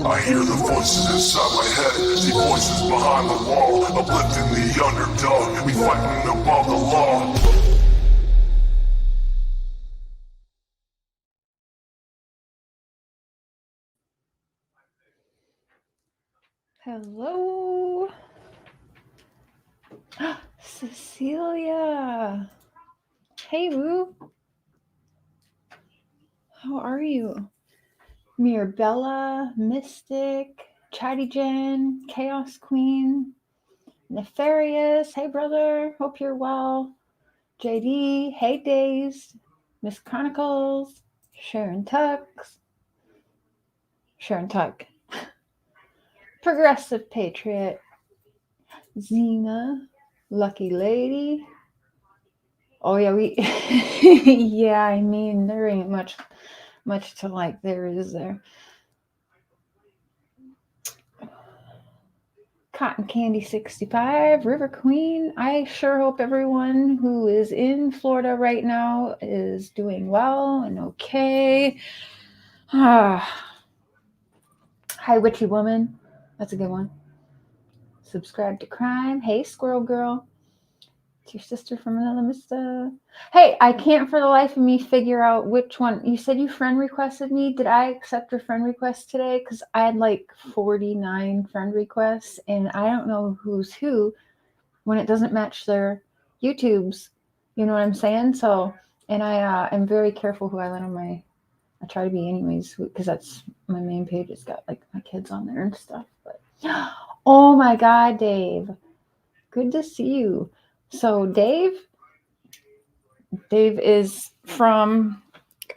I hear the voices inside my head, the voices behind the wall, uplifting the underdog, we fighting above the law. Hello, Cecilia. Hey, Woo. How are you? Mirabella, Mystic, Chatty Jen, Chaos Queen, Nefarious. Hey, brother. Hope you're well. JD. Hey, Days. Miss Chronicles. Sharon Tuck. Progressive Patriot. Zena. Lucky Lady. Oh yeah, yeah, I mean there ain't much to like there, is there? Cotton Candy 65, River Queen. I sure hope everyone who is in Florida right now is doing well and okay. Hi, Witchy Woman. That's a good one. Subscribe to Crime. Hey, Squirrel Girl. It's your sister from another mister. Hey, I can't for the life of me figure out which one. You said you friend requested me. Did I accept your friend request today? Because I had like 49 friend requests, and I don't know who's who when it doesn't match their YouTubes. You know what I'm saying? So, and I am very careful who I let on my. I try to be anyways, because that's my main page. It's got like my kids on there and stuff. But oh my God, Dave, good to see you. So Dave is from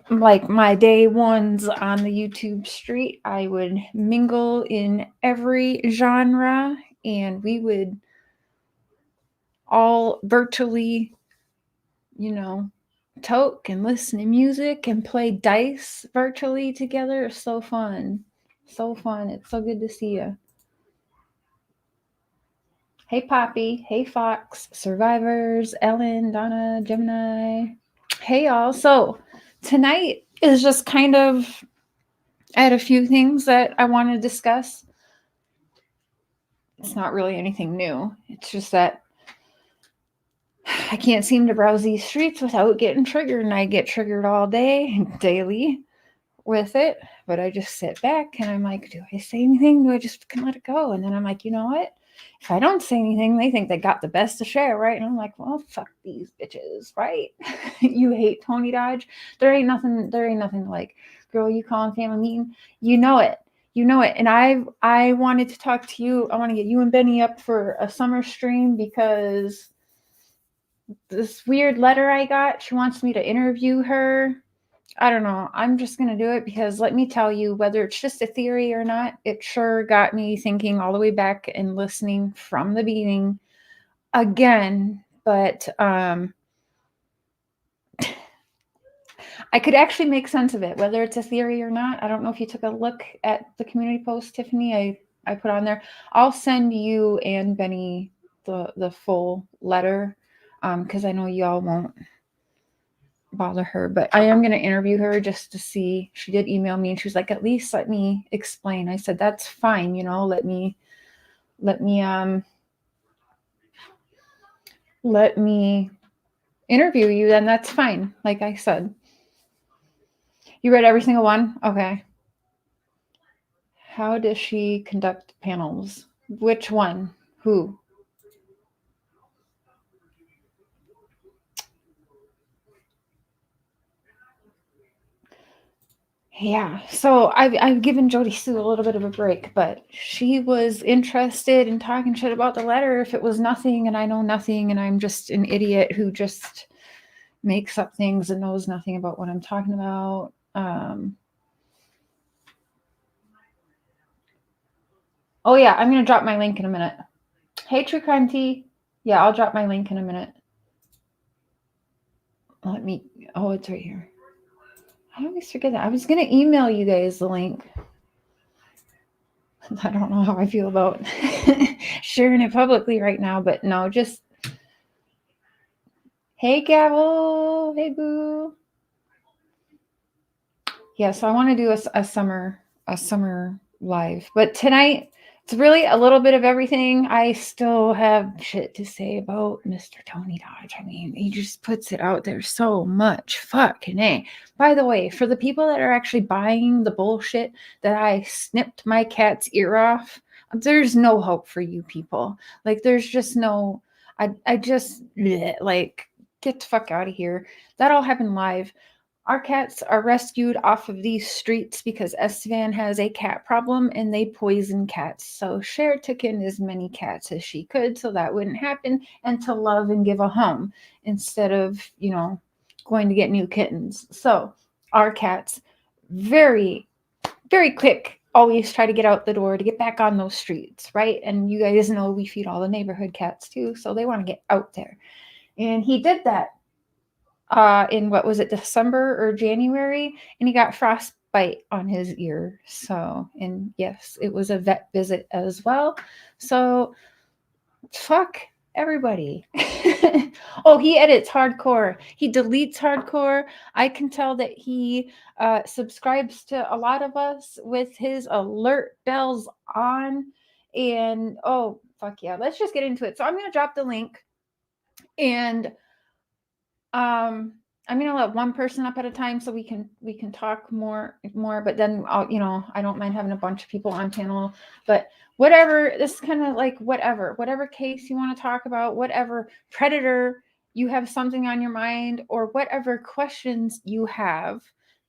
like my day ones on the YouTube street. I would mingle in every genre, and we would all virtually, toke and listen to music and play dice virtually together. It's so fun. So fun. It's so good to see you. Hey, Poppy. Hey, Fox. Survivors. Ellen, Donna, Gemini. Hey, y'all. So tonight is just kind of, I had a few things that I want to discuss. It's not really anything new. It's just that I can't seem to browse these streets without getting triggered, and I get triggered all day, daily with it. But I just sit back and I'm like, do I say anything? Do I just let it go? And then I'm like, you know what? If I don't say anything, they think they got the best to share, right? And I'm like, well, fuck these bitches, right? You hate Tony Dodge. There ain't nothing like, girl, you calling family meeting. You know it. And I wanted to talk to you. I want to get you and Benny up for a summer stream because this weird letter I got, she wants me to interview her. I don't know. I'm just going to do it because let me tell you, whether it's just a theory or not, it sure got me thinking all the way back and listening from the beginning again. But I could actually make sense of it, whether it's a theory or not. I don't know if you took a look at the community post, Tiffany, I put on there. I'll send you and Benny the full letter because I know y'all won't bother her, but I am going to interview her just to see. She did email me and she was like, at least let me explain. I said, that's fine. Let me interview you. Then that's fine. Like I said, you read every single one. Okay. How does she conduct panels? Which one? Who? Yeah, so I've given Jody Sue a little bit of a break, but she was interested in talking shit about the letter if it was nothing, and I know nothing, and I'm just an idiot who just makes up things and knows nothing about what I'm talking about. Oh yeah, I'm gonna drop my link in a minute. Hey, True Crime Tea. Yeah, I'll drop my link in a minute. Oh, it's right here. I always forget that. I was gonna email you guys the link. I don't know how I feel about sharing it publicly right now, but no, just hey, Gavel. Hey, Boo. Yeah, so I want to do a summer live. But tonight, it's really a little bit of everything. I still have shit to say about Mr. Tony Dodge. I mean, he just puts it out there so much. Fucking A. By the way, for the people that are actually buying the bullshit that I snipped my cat's ear off, there's no hope for you people. Like, there's just no, I just, bleh, like, get the fuck out of here. That all happened live. Our cats are rescued off of these streets because Estevan has a cat problem and they poison cats. So Cher took in as many cats as she could so that wouldn't happen, and to love and give a home instead of, going to get new kittens. So our cats, very, very quick, always try to get out the door to get back on those streets, right? And you guys know we feed all the neighborhood cats too, so they want to get out there. And he did that in what was it, December or January, and he got frostbite on his ear. So, and yes, it was a vet visit as well. So, fuck everybody. Oh, he edits hardcore. He deletes hardcore. I can tell that he subscribes to a lot of us with his alert bells on. And oh, fuck yeah, let's just get into it. So I'm going to drop the link, and I'm gonna let one person up at a time so we can talk more, but then I don't mind having a bunch of people on panel. But whatever, this is kind of like whatever case you want to talk about, whatever predator you have something on your mind, or whatever questions you have,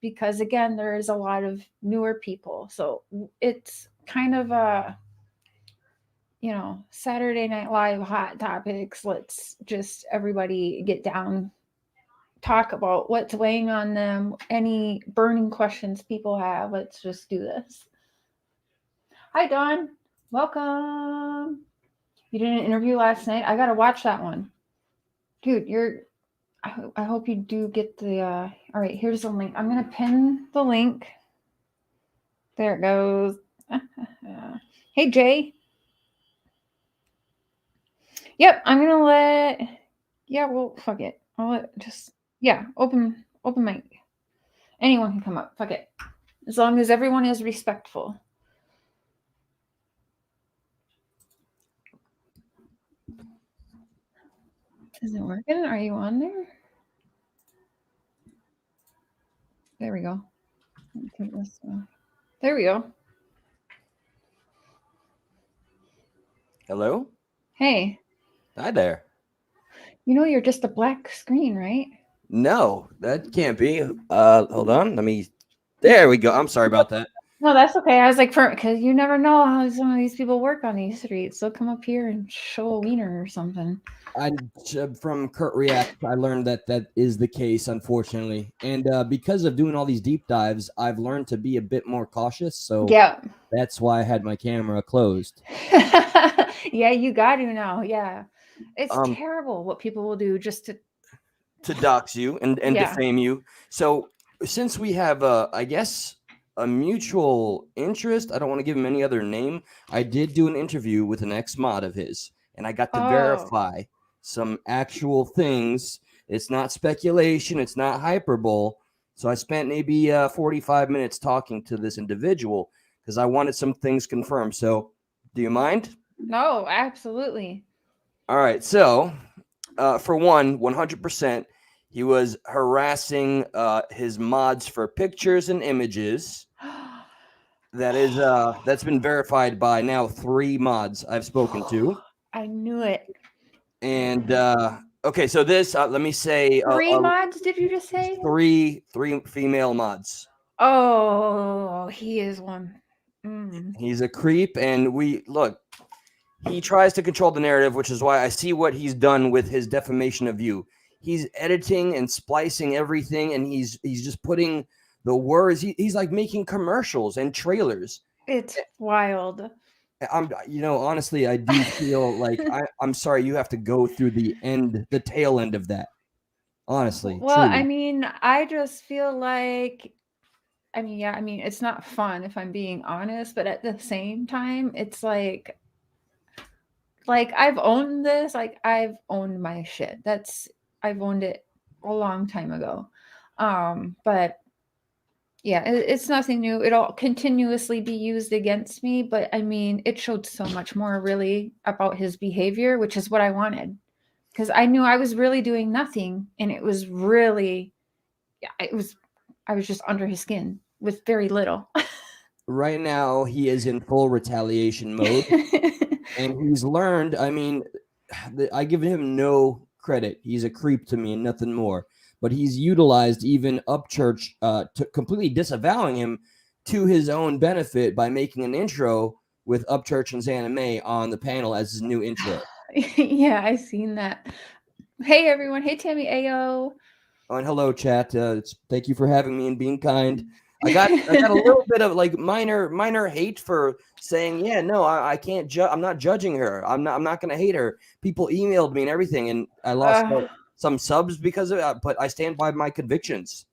because again, there is a lot of newer people, so it's kind of a Saturday Night Live hot topics. Let's just everybody get down, talk about what's weighing on them, any burning questions people have. Let's just do this. Hi, Dawn. Welcome. You did an interview last night. I got to watch that one. Dude, I hope you do get the, all right, here's the link. I'm going to pin the link. There it goes. Hey, Jay. Yep, I'm going to well, fuck it. I'll let open mic. Anyone can come up. Fuck it. As long as everyone is respectful. Is it working? Are you on there? There we go. Take this off. There we go. Hello? Hey. Hi there. You're just a black screen, right? No, that can't be. Hold on. There we go. I'm sorry about that. No, that's okay. I was like, because you never know how some of these people work on these streets. They'll come up here and show a wiener or something. From Kurt React, I learned that is the case, unfortunately. And because of doing all these deep dives, I've learned to be a bit more cautious. So yeah, that's why I had my camera closed. Yeah, you got to now. Yeah. It's terrible what people will do just to dox you and defame you. So since we have, I guess, a mutual interest, I don't want to give him any other name. I did do an interview with an ex-mod of his, and I got to verify some actual things. It's not speculation. It's not hyperbole. So I spent maybe 45 minutes talking to this individual because I wanted some things confirmed. So do you mind? No, absolutely. All right. So for one, 100%, he was harassing his mods for pictures and images. That's been verified by now 3 mods I've spoken to. I knew it. And okay, so this let me say 3 mods. Did you just say 3 female mods? Oh, he is one. He's a creep, and he tries to control the narrative, which is why I see what he's done with his defamation of you. He's editing and splicing everything, and he's just putting the words. He's like making commercials and trailers. It's wild. Honestly, I do feel like I'm sorry you have to go through the tail end of that. Honestly. Well, truly. I mean, I just feel like, it's not fun if I'm being honest, but at the same time, it's like I've owned this, I've owned my shit. I've owned it a long time ago. But Yeah, it's nothing new. It'll continuously be used against me, but I mean, it showed so much more really about his behavior, which is what I wanted. Because I knew I was really doing nothing, and it was really, I was just under his skin with very little. Right now, he is in full retaliation mode, and he's learned. I mean, I give him no credit. He's a creep to me and nothing more. But he's utilized even Upchurch to completely disavowing him to his own benefit by making an intro with Upchurch and Zanime on the panel as his new intro. Yeah, I seen that. Hey everyone. Hey Tammy Ayo. Oh, and hello, chat. Thank you for having me and being kind. I got a little bit of like minor hate for saying, yeah, no, I can't judge. I'm not judging her. I'm not going to hate her. People emailed me and everything, and I lost some subs because of it. But I stand by my convictions.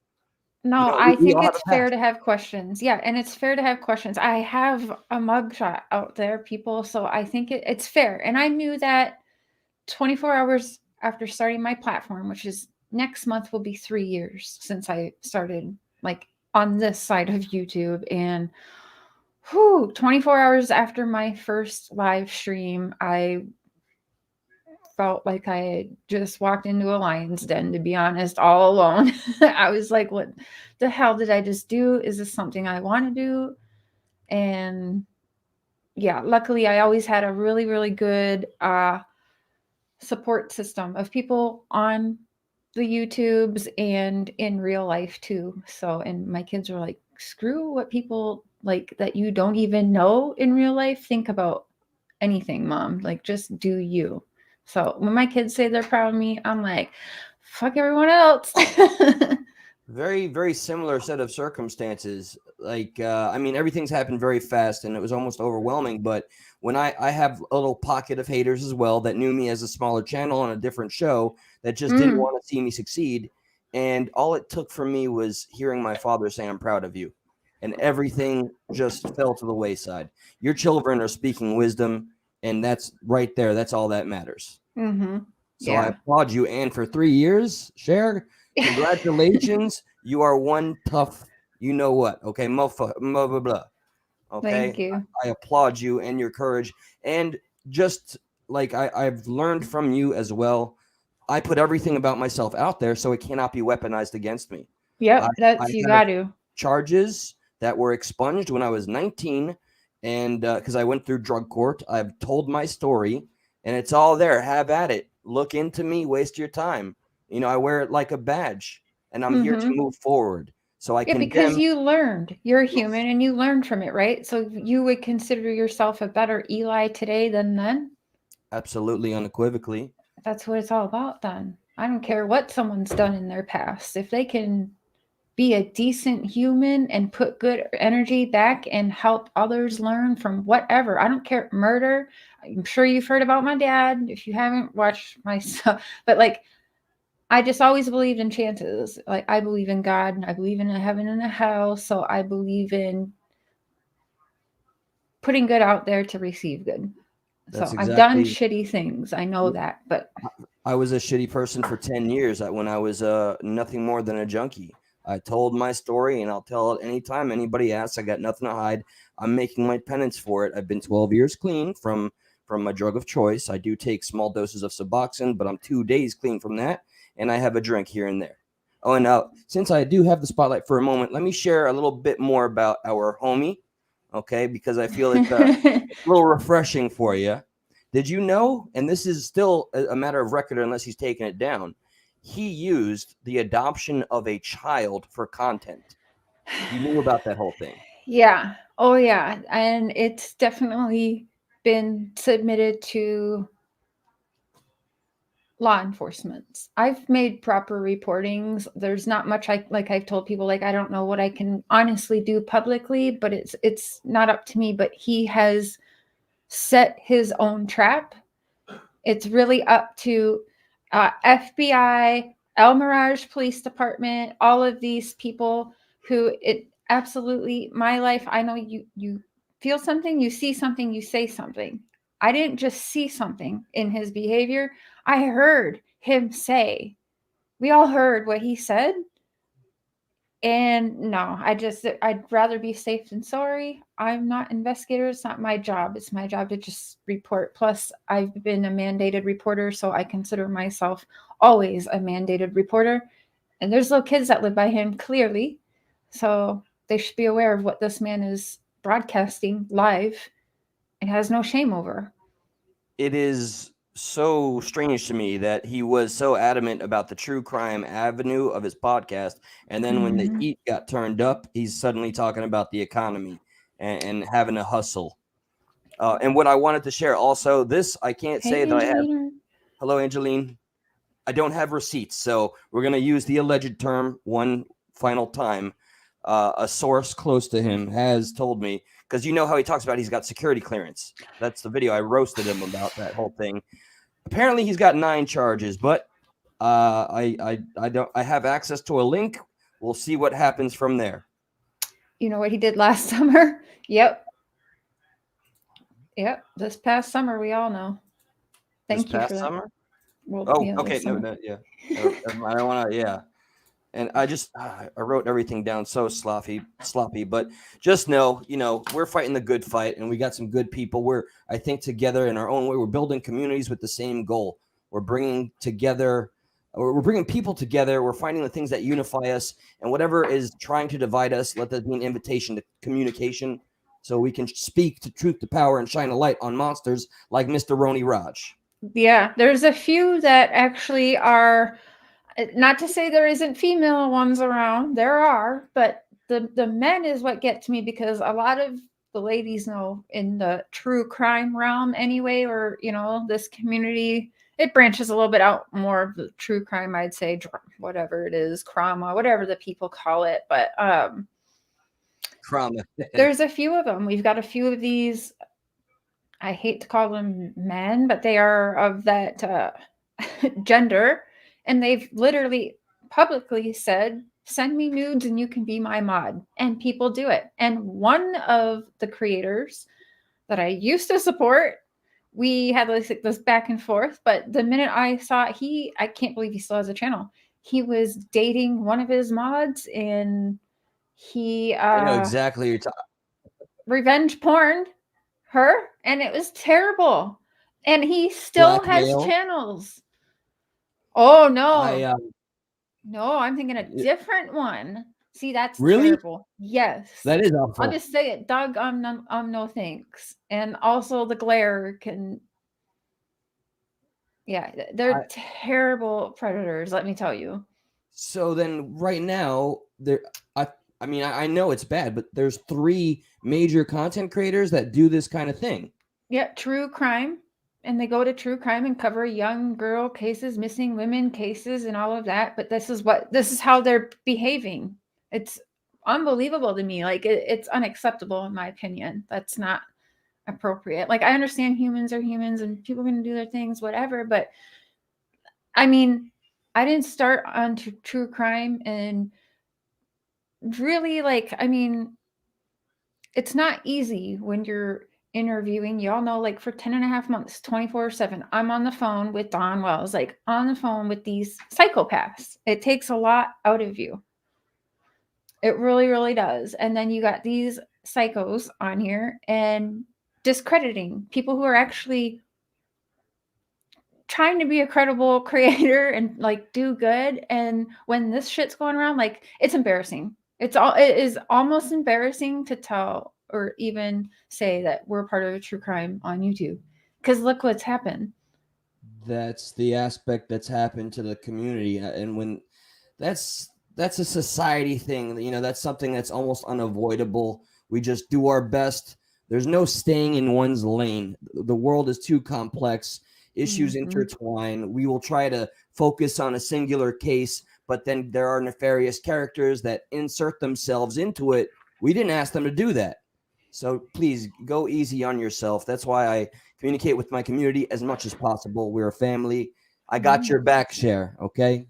No, I think it's fair to have questions. Yeah, and it's fair to have questions. I have a mugshot out there, people, so I think it's fair. And I knew that 24 hours after starting my platform, which is next month will be 3 years since I started like on this side of YouTube. And 24 hours after my first live stream, I felt like I had just walked into a lion's den, to be honest, all alone. I was like, what the hell did I just do? Is this something I want to do? And yeah, luckily I always had a really, really good support system of people on the YouTubes and in real life too. So, and my kids were like, screw what people like that you don't even know in real life think about anything, mom. Like, just do you. So when my kids say they're proud of me, I'm like, fuck everyone else. Very, very similar set of circumstances. Like, I mean, everything's happened very fast and it was almost overwhelming. But when I have a little pocket of haters as well that knew me as a smaller channel on a different show that just didn't want to see me succeed. And all it took for me was hearing my father say, I'm proud of you. And everything just fell to the wayside. Your children are speaking wisdom. And that's right there. That's all that matters. Mm-hmm. So I applaud you. And for 3 years, Cher, congratulations. You are one tough, you know what? Okay, blah, blah, blah. Okay. Thank you. I applaud you and your courage. And just like I've learned from you as well, I put everything about myself out there so it cannot be weaponized against me. Yep, you got to. Charges that were expunged when I was 19. And because I went through drug court, I've told my story and it's all there. Have at it. Look into me, waste your time. You know, I wear it like a badge and I'm here to move forward. So I can. Because you learned. You're human and you learned from it, right? So you would consider yourself a better Eli today than then? Absolutely, unequivocally. That's what it's all about then. I don't care what someone's done in their past. If they can be a decent human and put good energy back and help others learn from whatever. I don't care. Murder. I'm sure you've heard about my dad. If you haven't watched my stuff, but like, I just always believed in chances. Like, I believe in God and I believe in a heaven and a hell. So I believe in putting good out there to receive good. That's I've done shitty things. I know that, but I was a shitty person for 10 years when I was nothing more than a junkie. I told my story and I'll tell it anytime anybody asks. I got nothing to hide. I'm making my penance for it. I've been 12 years clean from my drug of choice. I do take small doses of Suboxone, but I'm 2 days clean from that. And I have a drink here and there. Oh, and since I do have the spotlight for a moment, let me share a little bit more about our homie. Okay, because I feel it's a little refreshing for you. Did you know, and this is still a matter of record unless he's taken it down, he used the adoption of a child for content. You knew about that whole thing. Yeah. Oh, yeah. And it's definitely been submitted to law enforcement. I've made proper reportings. There's not much I've told people, like, I don't know what I can honestly do publicly, but it's not up to me. But he has set his own trap. It's really up to FBI, El Mirage Police Department, all of these people who it absolutely, my life, I know you feel something, you see something, you say something. I didn't just see something in his behavior. I heard him say, we all heard what he said. And no, I'd rather be safe than sorry. I'm not investigator. It's not my job. It's my job to just report. Plus, I've been a mandated reporter, so I consider myself always a mandated reporter. And there's little kids that live by him, clearly. So they should be aware of what this man is broadcasting live and has no shame over. It is so strange to me that he was so adamant about the true crime avenue of his podcast, and then when the heat got turned up, he's suddenly talking about the economy and having a hustle. And what I wanted to share also, this I can't say that I have. Hello, Angeline. I don't have receipts, so we're going to use the alleged term one final time. A source close to him has told me, because you know how he talks about he's got security clearance. That's the video. I roasted him about that whole thing. Apparently, he's got 9 charges, but I have access to a link. We'll see what happens from there. You know what he did last summer? Yep. This past summer, we all know. Thank you for that. Summer? Well, oh, yeah, okay. No, yeah. I don't want to. Yeah. And I wrote everything down so sloppy, but just know, we're fighting the good fight, and we got some good people. We're, I think, together in our own way. We're building communities with the same goal. We're bringing people together. We're finding the things that unify us, and whatever is trying to divide us, let that be an invitation to communication, so we can speak to truth to power and shine a light on monsters like Mr. Roni Raj. Yeah, there's a few that actually are. Not to say there isn't female ones around, there are, but the men is what gets me, because a lot of the ladies know in the true crime realm anyway, or this community, it branches a little bit out more of the true crime, I'd say, whatever it is, crama, whatever the people call it, but crama. There's a few of them. We've got a few of these, I hate to call them men, but they are of that gender. And they've literally publicly said, send me nudes and you can be my mod. And people do it. And one of the creators that I used to support, we had this back and forth. But the minute I saw I can't believe he still has a channel. He was dating one of his mods, and he I know exactly what you're talking. Revenge porn her, and it was terrible. And he still has channels. Oh no. No, I'm thinking a different one. See, that's really terrible. Yes. That is awful. I'll just say it. Doug, no thanks. And also the glare can. Yeah, they're terrible predators, let me tell you. So then right now, I know it's bad, but there's 3 major content creators that do this kind of thing. Yeah, true crime. And they go to true crime and cover young girl cases, missing women cases, and all of that. But this is how they're behaving. It's unbelievable to me. Like, it's unacceptable, in my opinion. That's not appropriate. Like, I understand humans are humans and people are going to do their things, whatever. But I mean, I didn't start on true crime, and really, it's not easy when you're interviewing. Y'all know, like, for 10 and a half months, 24/7, I'm on the phone with Don Wells, like on the phone with these psychopaths. It takes a lot out of you. It really, really does. And then you got these psychos on here and discrediting people who are actually trying to be a credible creator and like do good. And when this shit's going around, like, it's embarrassing. It is almost embarrassing to tell or even say that we're part of a true crime on YouTube, because look what's happened. That's the aspect that's happened to the community, and when that's a society thing. That's something that's almost unavoidable. We just do our best. There's no staying in one's lane. The world is too complex. Issues intertwine. We will try to focus on a singular case, but then there are nefarious characters that insert themselves into it. We didn't ask them to do that. So please go easy on yourself. That's why I communicate with my community as much as possible. We're a family. I got your back, Cher, okay?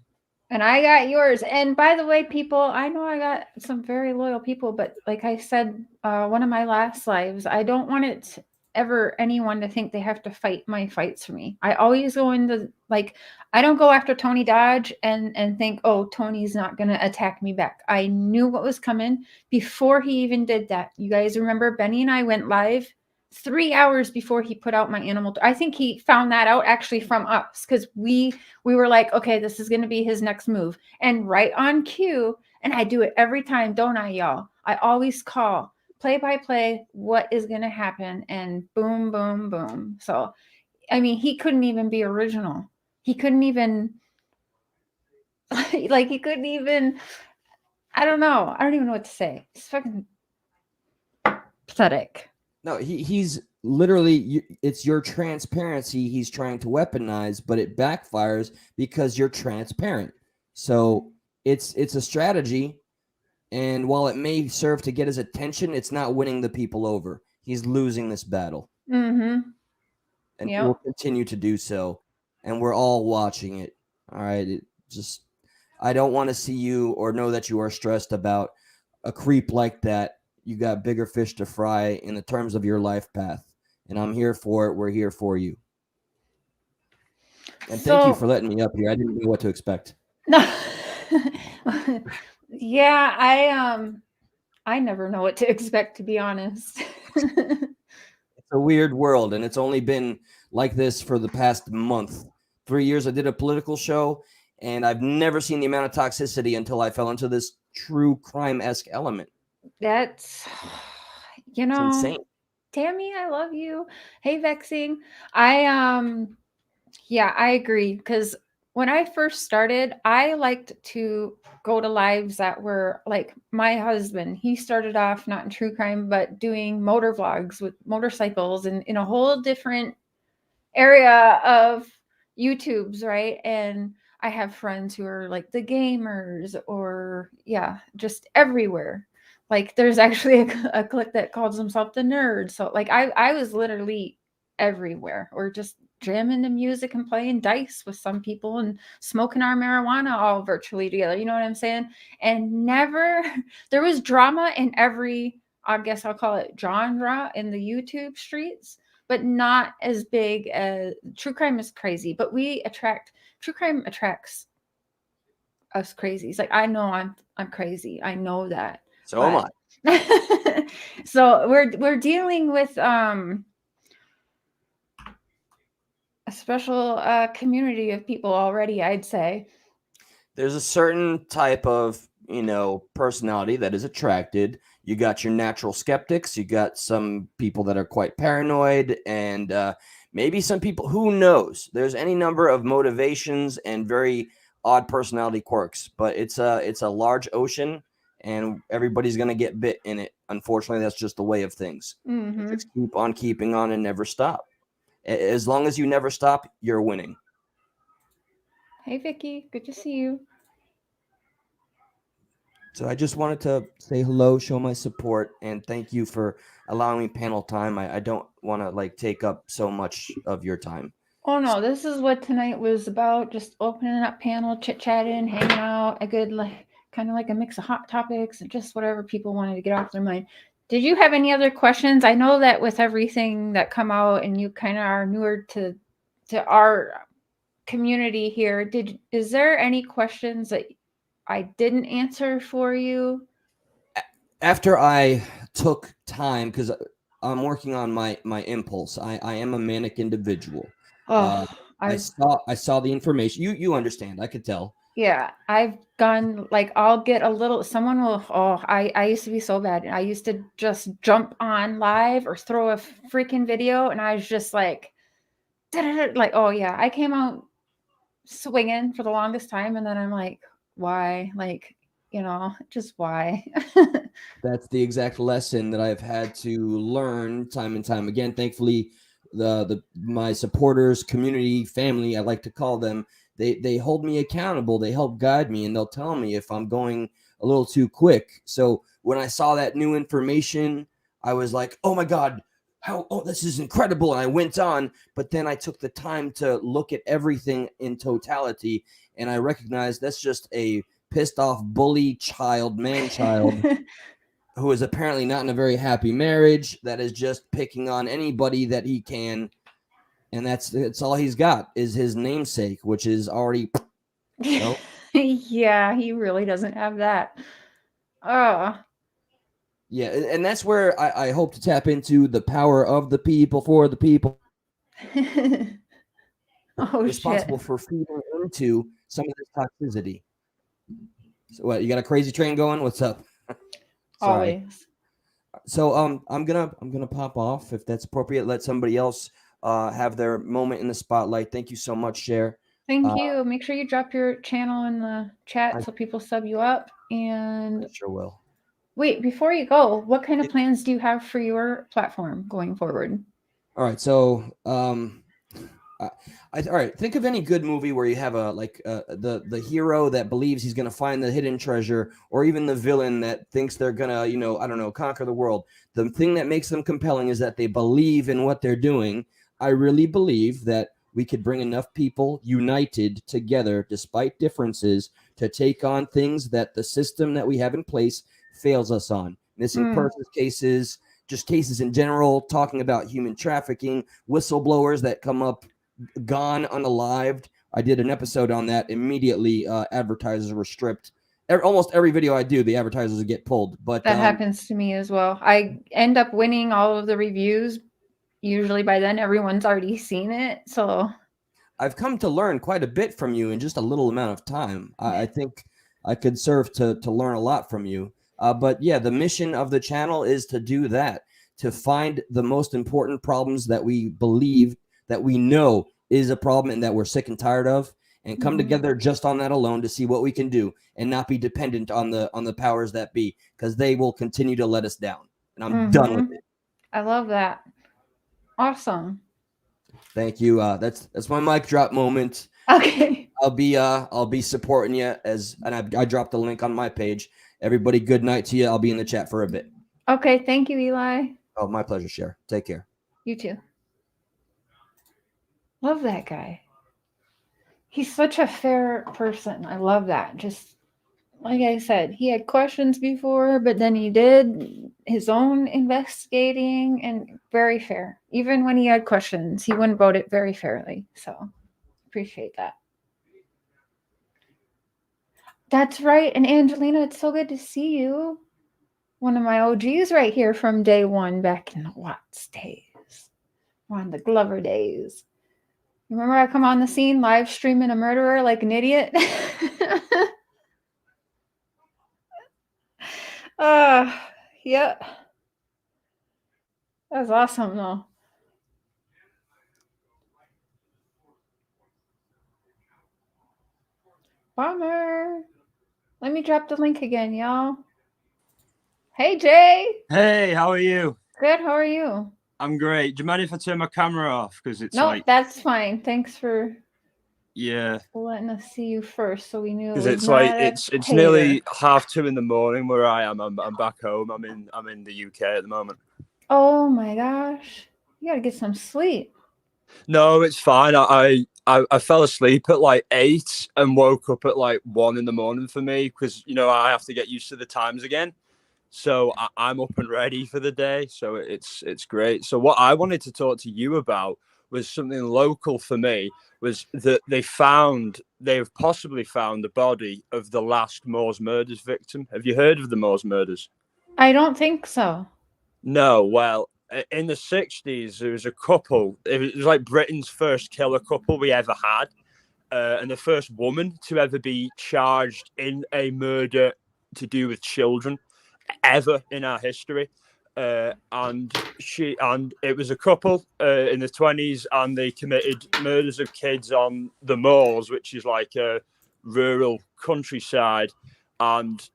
And I got yours. And by the way, people, I know I got some very loyal people, but like I said, one of my last lives, I don't want it ever anyone to think they have to fight my fights for me. I always go into, like, I don't go after Tony Dodge and think, oh, Tony's not going to attack me back. I knew what was coming before he even did that. You guys remember Benny and I went live 3 hours before he put out my animal. I think he found that out actually from us, because we were like, okay, this is going to be his next move. And right on cue, and I do it every time, don't I, y'all? I always call play by play what is going to happen, and boom, boom, boom. So, I mean, he couldn't even be original. He couldn't even, like, he couldn't even, I don't know. I don't even know what to say. It's fucking pathetic. No, he's literally, it's your transparency he's trying to weaponize, but it backfires because you're transparent. So it's a strategy. And while it may serve to get his attention, it's not winning the people over. He's losing this battle. Mm-hmm. And he will continue to do so. And we're all watching it. All right. I don't want to see you or know that you are stressed about a creep like that. You got bigger fish to fry in the terms of your life path. And I'm here for it. We're here for you. And thank you for letting me up here. I didn't know what to expect. No. Yeah, I never know what to expect, to be honest. It's a weird world, and it's only been like this for the past month. 3 years I did a political show, and I've never seen the amount of toxicity until I fell into this true crime-esque element. That's, you know, it's insane. Tammy, I love you. Hey, Vexing. Yeah, I agree, because when I first started, I liked to go to lives that were like my husband. He started off not in true crime, but doing motor vlogs with motorcycles and in a whole different area of YouTubes, right? And I have friends who are like the gamers, or just everywhere. Like there's actually a clique that calls himself the nerd. So like I was literally everywhere, or just jamming to music and playing dice with some people and smoking our marijuana all virtually together. You know what I'm saying? And never, there was drama in every, I guess I'll call it genre in the YouTube streets, but not as big as true crime is crazy. But true crime attracts us crazies. Like I know I'm crazy. I know that. So am I. So we're dealing with a special community of people already, I'd say. There's a certain type of, personality that is attracted. You got your natural skeptics. You got some people that are quite paranoid, and maybe some people, who knows? There's any number of motivations and very odd personality quirks, but it's a large ocean, and everybody's going to get bit in it. Unfortunately, that's just the way of things. Mm-hmm. Just keep on keeping on and never stop. As long as you never stop, you're winning. Hey, Vicky. Good to see you. So I just wanted to say hello, show my support, and thank you for allowing me panel time. I don't want to take up so much of your time. Oh no, this is what tonight was about. Just opening up panel, chit-chatting, hanging out, a good kind of like a mix of hot topics and just whatever people wanted to get off their mind. Did you have any other questions? I know that with everything that come out, and you kind of are newer to our community here, is there any questions that I didn't answer for you? After I took time, because I'm working on my impulse. I am a manic individual. I saw the information. You understand. I could tell. Yeah, I've gone, I'll get a little, someone will, I used to be so bad. I used to just jump on live or throw a freaking video, and I was just like, oh yeah, I came out swinging for the longest time, and then I'm like, why? Just why? That's the exact lesson that I've had to learn time and time again. Thankfully, my supporters, community, family, I like to call them, they hold me accountable. They help guide me, and they'll tell me if I'm going a little too quick. So when I saw that new information, I was like, oh my God, this is incredible. And I went on, but then I took the time to look at everything in totality, and I recognized that's just a pissed off bully child, man child, who is apparently not in a very happy marriage, that is just picking on anybody that he can, and that's all he's got is his namesake, which is already, you know. Yeah, he really doesn't have that. Oh. Yeah, and that's where I hope to tap into the power of the people for the people. Oh, responsible shit. for feeding into some of this toxicity. So what, you got a crazy train going? What's up? Sorry. Always. So I'm gonna pop off if that's appropriate. Let somebody else have their moment in the spotlight. Thank you so much, Cher. Thank you. Make sure you drop your channel in the chat I so people sub you up. And sure will. wait, before you go, what kind of plans do you have for your platform going forward? All right, so all right. Think of any good movie where you have the hero that believes he's gonna find the hidden treasure, or even the villain that thinks they're gonna, I don't know, conquer the world. The thing that makes them compelling is that they believe in what they're doing. I really believe that we could bring enough people united together, despite differences, to take on things that the system that we have in place fails us on. Missing persons cases, just cases in general, talking about human trafficking, whistleblowers that come up gone unalived. I did an episode on that. Immediately, advertisers were stripped. Almost every video I do, the advertisers get pulled. But that happens to me as well. I end up winning all of the reviews. Usually by then, everyone's already seen it. So I've come to learn quite a bit from you in just a little amount of time. I think I could serve to learn a lot from you. But yeah, the mission of the channel is to do that, to find the most important problems that we believe that we know is a problem and that we're sick and tired of, and come together just on that alone to see what we can do and not be dependent on the powers that be, because they will continue to let us down. And I'm done with it. I love that. Awesome. Thank you. That's my mic drop moment. Okay. I'll be supporting you and I dropped the link on my page. Everybody, good night to you. I'll be in the chat for a bit. Okay, thank you, Eli. Oh, my pleasure, Cher. Take care. You too. Love that guy. He's such a fair person. I love that. Just like I said, he had questions before, but then he did his own investigating, and very fair. Even when he had questions, he went about it very fairly. So appreciate that. That's right. And Angelina, it's so good to see you. One of my OGs right here from day one back in the Watts days. On the Glover days. Remember I come on the scene live streaming a murderer like an idiot? Yeah. That was awesome though. Bummer. Let me drop the link again, y'all. Hey, Jay. Hey, how are you? Good. How are you? I'm great. Do you mind if I turn my camera off? Because it's no, that's fine. Thanks for letting us see you first, so we knew. Because it's nearly 2:30 in the morning where I am. I'm back home. I'm in the UK at the moment. Oh my gosh, you gotta get some sleep. No, it's fine. I fell asleep at like 8 and woke up at like 1 in the morning for me, because I have to get used to the times again. So I'm up and ready for the day. So it's great. So what I wanted to talk to you about was something local for me. Was that they've possibly found the body of the last Moors Murders victim. Have you heard of the Moors Murders? I don't think so. No. Well, in the 60s, there was a couple. It was like Britain's first killer couple we ever had, and the first woman to ever be charged in a murder to do with children ever in our history. And it was a couple in the 20s, and they committed murders of kids on the moors, which is like a rural countryside, and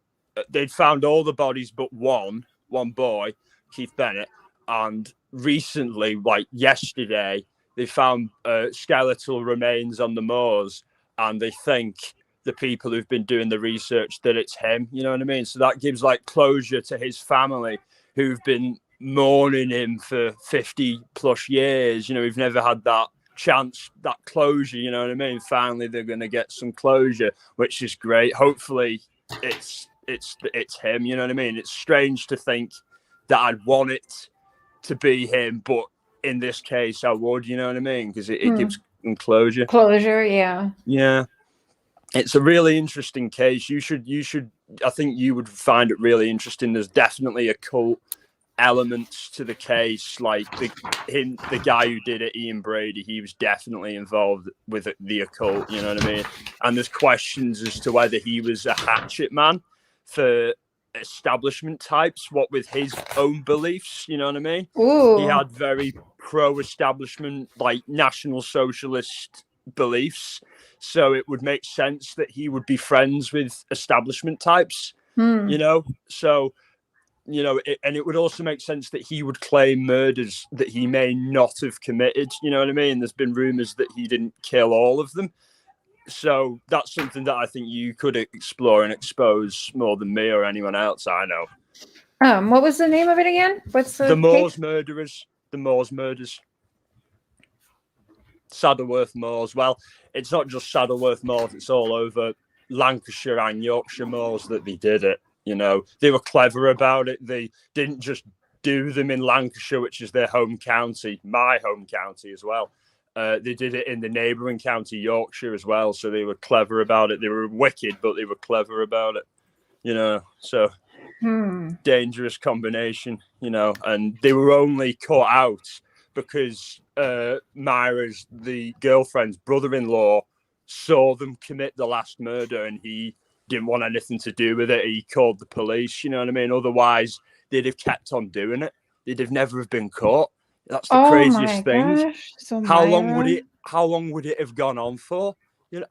they'd found all the bodies but one boy, Keith Bennett. And recently, like yesterday, they found skeletal remains on the moors, and they think the people who've been doing the research that it's him. You know what I mean? So that gives like closure to his family, who've been mourning him for 50 plus years. We've never had that chance, that closure. You know what I mean? Finally, they're going to get some closure, which is great. Hopefully it's it's him. You know what I mean? It's strange to think that I'd want it to be him, but in this case, I would. You know what I mean? Because it gives closure. Closure, yeah. Yeah, it's a really interesting case. You should. I think you would find it really interesting. There's definitely occult elements to the case, like the guy who did it, Ian Brady. He was definitely involved with the occult. You know what I mean? And there's questions as to whether he was a hatchet man for establishment types, what with his own beliefs. You know what I mean? Ooh. He had very pro-establishment, like National Socialist beliefs. So it would make sense that he would be friends with establishment types, you know? So, you know, and it would also make sense that he would claim murders that he may not have committed, you know what I mean? There's been rumors that he didn't kill all of them. So that's something that I think you could explore and expose more than me or anyone else I know. What was the name of it again? What's the Moors murderers? The Moors murders. Saddleworth Moors. Well, it's not just Saddleworth Moors, it's all over Lancashire and Yorkshire Moors that they did it. You know, they were clever about it. They didn't just do them in Lancashire, which is their home county, my home county as well. They did it in the neighbouring county, Yorkshire, as well. So they were clever about it. They were wicked, but they were clever about it. You know, so dangerous combination, you know, and they were only caught out because Myra's, the girlfriend's brother-in-law, saw them commit the last murder and he didn't want anything to do with it. He called the police, you know what I mean? Otherwise, they'd have kept on doing it. They'd have never have been caught. That's the craziest thing. So how long would it have gone on for? You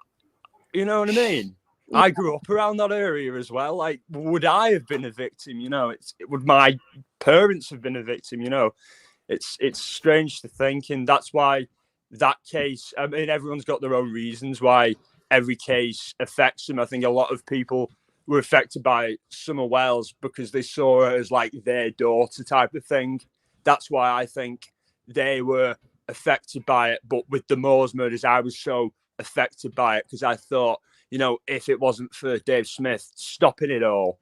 know what I mean? Yeah. I grew up around that area as well. Like, would I have been a victim? You know, would my parents have been a victim? You know, it's strange to think, and that's why that case. I mean, everyone's got their own reasons why every case affects them. I think a lot of people were affected by Summer Wells because they saw her as like their daughter type of thing. That's why I think they were affected by it. But with the Moors murders, I was so affected by it because I thought, you know, if it wasn't for Dave Smith stopping it all,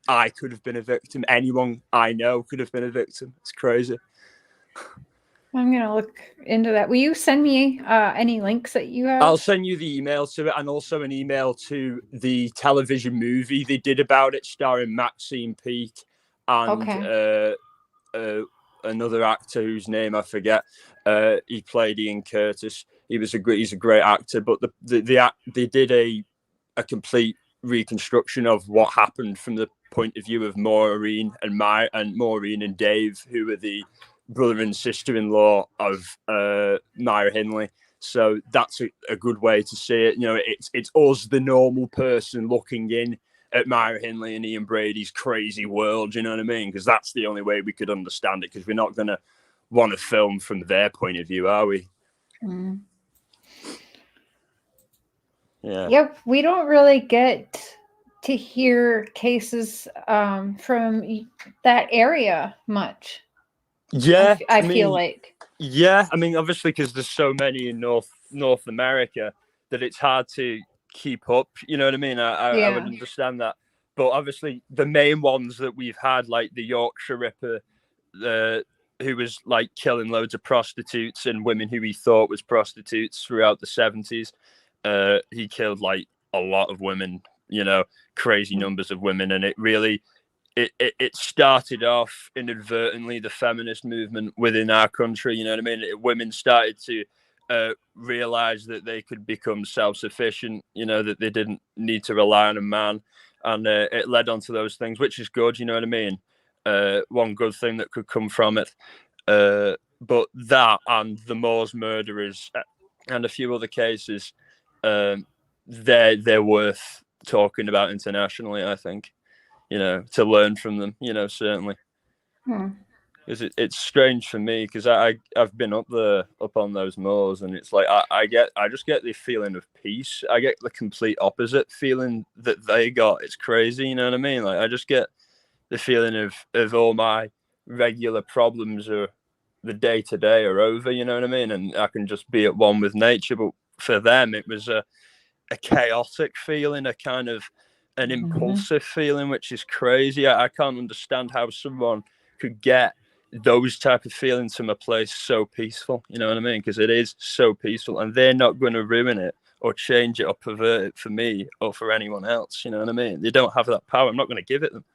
I could have been a victim. Anyone I know could have been a victim. It's crazy. I'm going to look into that. Will you send me any links that you have? I'll send you the email to it and also an email to the television movie they did about it, starring Maxine Peake and another actor whose name I forget. He played Ian Curtis. He's a great actor, but they did a complete reconstruction of what happened from the point of view of Maureen and Dave, who were the brother and sister-in-law of Myra Hindley. So that's a good way to see it. You know, it's us, the normal person, looking in at Myra Hindley and Ian Brady's crazy world. You know what I mean? Because that's the only way we could understand it. Because we're not going to want to film from their point of view, are we? Mm. Yeah. Yep. We don't really get to hear cases from that area much. Yeah, I feel like. Yeah, I mean, obviously, because there's so many in North America that it's hard to keep up. You know what I mean? I would understand that. But obviously, the main ones that we've had, like the Yorkshire Ripper, who was like killing loads of prostitutes and women who he thought was prostitutes throughout the 70s. He killed like a lot of women, you know, crazy numbers of women, and it really. It started off inadvertently the feminist movement within our country. You know what I mean? Women started to realize that they could become self-sufficient. You know, that they didn't need to rely on a man, and it led on to those things, which is good. You know what I mean? One good thing that could come from it. But that and the Moors murderers and a few other cases, they're worth talking about internationally, I think. You know, to learn from them, you know, certainly. Because it's strange for me because I've been up on those moors, and it's like I just get the feeling of peace. I get the complete opposite feeling that they got. It's crazy, you know what I mean? Like I just get the feeling of all my regular problems or the day to day are over, you know what I mean? And I can just be at one with nature. But for them, it was a chaotic feeling, a kind of an impulsive feeling, which is crazy. I can't understand how someone could get those type of feelings from a place so peaceful. You know what I mean? Because it is so peaceful, and they're not going to ruin it or change it or pervert it for me or for anyone else. You know what I mean? They don't have that power. I'm not going to give it them.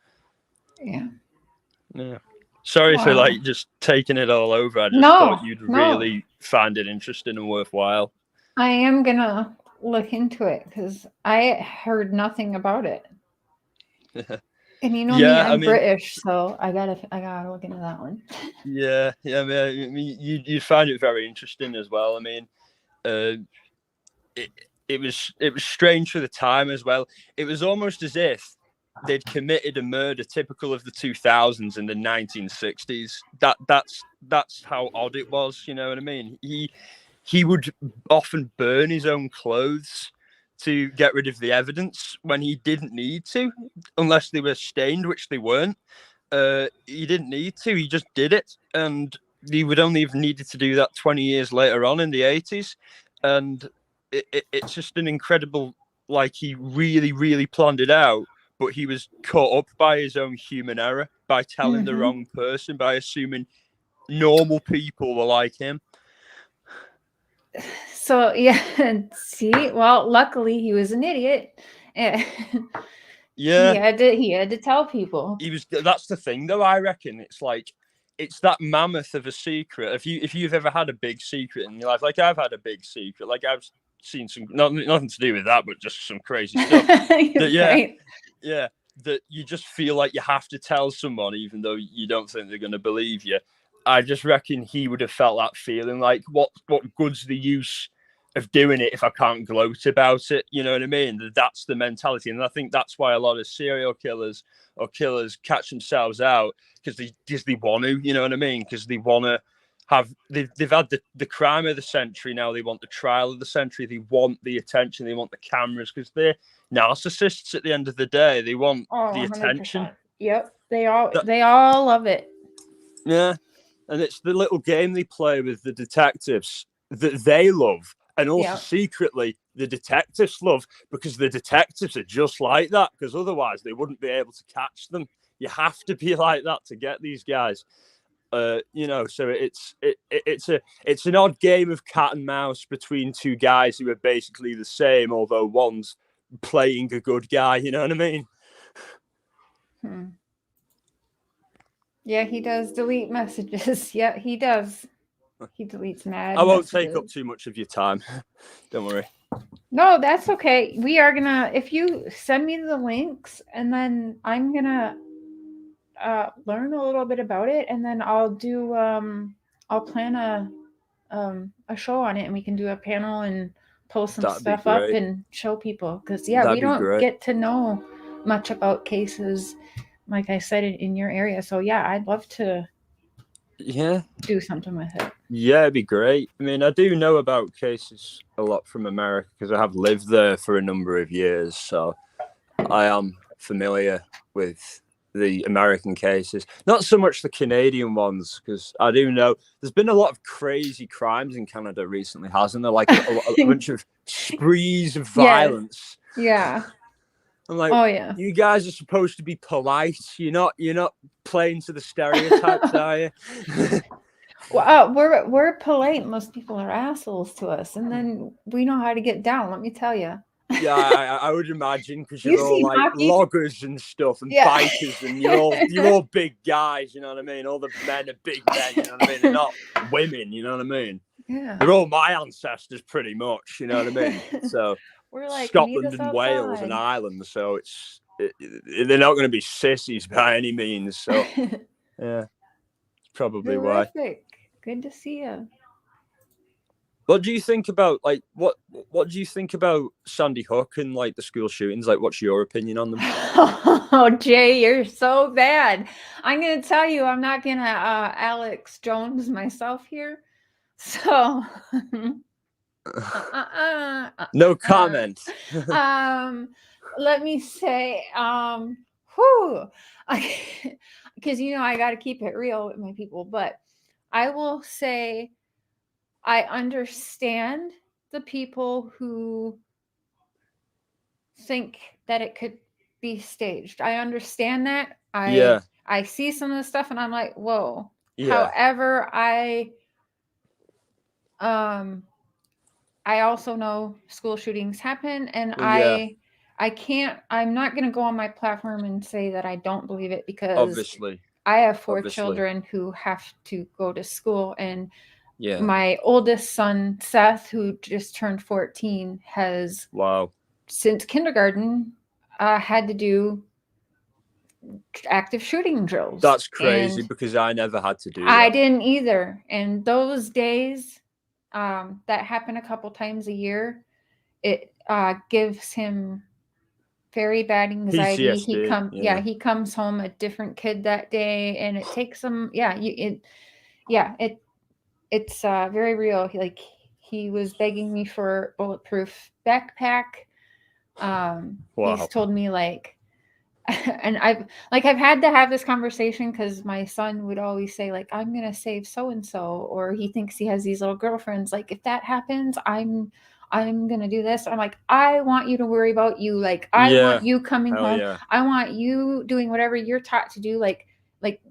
Yeah. Sorry for like just taking it all over. I just thought you'd really find it interesting and worthwhile. I am gonna look into it because I heard nothing about it. And you know me, I'm British, so I gotta look into that one. Yeah. I mean, you'd find it very interesting as well. I mean, it was strange for the time as well. It was almost as if they'd committed a murder typical of the 2000s and the 1960s. That's how odd it was. You know what I mean? He would often burn his own clothes to get rid of the evidence when he didn't need to, unless they were stained, which they weren't. He didn't need to. He just did it, and he would only have needed to do that 20 years later on in the 80s. And it's just an incredible, like, he really, really planned it out, but he was caught up by his own human error, by telling the wrong person, by assuming normal people were like him. So yeah, see, well, luckily he was an idiot. Yeah, he had to tell people. That's the thing, though. I reckon it's that mammoth of a secret. If you've ever had a big secret in your life, like I've had a big secret, like I've seen some nothing to do with that, but just some crazy stuff. That you just feel like you have to tell someone, even though you don't think they're going to believe you. I just reckon he would have felt that feeling, like what good's the use of doing it if I can't gloat about it? You know what I mean? That's the mentality, and I think that's why a lot of serial killers or killers catch themselves out, because they want to. You know what I mean? Because they want to have. They've had the crime of the century. Now they want the trial of the century. They want the attention. They want the cameras, because they're narcissists at the end of the day. They want the 100%. Attention. Yep, they all love it. Yeah. And it's the little game they play with the detectives that they love. And also secretly, the detectives love, because the detectives are just like that, because otherwise they wouldn't be able to catch them. You have to be like that to get these guys. So it's an odd game of cat and mouse between two guys who are basically the same, although one's playing a good guy. You know what I mean? Yeah, he does delete messages. Yeah, he does. He deletes mad. I won't take up too much of your time. Don't worry. No, that's okay. We are gonna, if you send me the links, and then I'm gonna learn a little bit about it, and then I'll do I'll plan a show on it, and we can do a panel and pull some stuff up and show people, because we don't get to know much about cases, like I said, in your area. So yeah, I'd love to do something with it. Yeah, it'd be great. I mean, I do know about cases a lot from America, because I have lived there for a number of years, so I am familiar with the American cases, not so much the Canadian ones, because I do know there's been a lot of crazy crimes in Canada recently, hasn't there? Like a bunch of sprees of violence. Yeah. I'm like, you guys are supposed to be polite. You're not playing to the stereotypes, are you? Well, we're polite. Most people are assholes to us, and then we know how to get down. Let me tell you. Yeah, I would imagine, because you're all like loggers and stuff, and bikers, and you're all big guys. You know what I mean? All the men are big men. You know what I mean? They're not women. You know what I mean? Yeah. They're all my ancestors, pretty much. You know what I mean? So. We're like Scotland and Wales and Ireland, so they're not going to be sissies by any means. So yeah, probably why. Good to see you. What do you think about what do you think about Sandy Hook and like the school shootings? Like, what's your opinion on them? Oh, Jay, you're so bad. I'm gonna tell you, I'm not gonna Alex Jones myself here, so. No comment. Let me say, because I got to keep it real with my people, but I will say I understand the people who think that it could be staged. I understand that. Yeah. I see some of the stuff and I'm like, whoa. Yeah. However, I also know school shootings happen, and Well, I'm not going to go on my platform and say that I don't believe it, because obviously. I have 4 children who have to go to school, and Yeah. my oldest son, Seth, who just turned 14, has since kindergarten had to do active shooting drills. That's crazy, because I never had to do that. I didn't either. And those days that happen a couple times a year, it gives him very bad anxiety. PTSD, he comes home a different kid that day, and it takes him it's very real. He was begging me for bulletproof backpack. He's told me and I've had to have this conversation, because my son would always say, like, I'm gonna save so and so, or he thinks he has these little girlfriends. Like, if that happens, I'm gonna do this. I'm like, I want you to worry about you. Like, I want you coming home. Yeah. I want you doing whatever you're taught to do. Like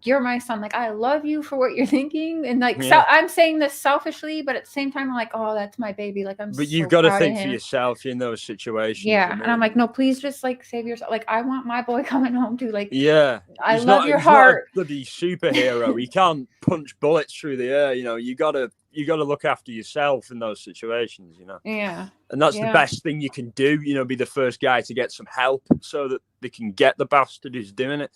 you're my son. Like, I love you for what you're thinking. And so I'm saying this selfishly, but at the same time, I'm like, oh, that's my baby. Like, but you've got to think for yourself in those situations. Yeah. And I'm like, no, please just like save yourself. Like, I want my boy coming home too. Like, yeah, I love your heart. He's not a bloody superhero. He can't punch bullets through the air. You know, you gotta look after yourself in those situations, you know. Yeah. And that's the best thing you can do, you know, be the first guy to get some help so that they can get the bastard who's doing it.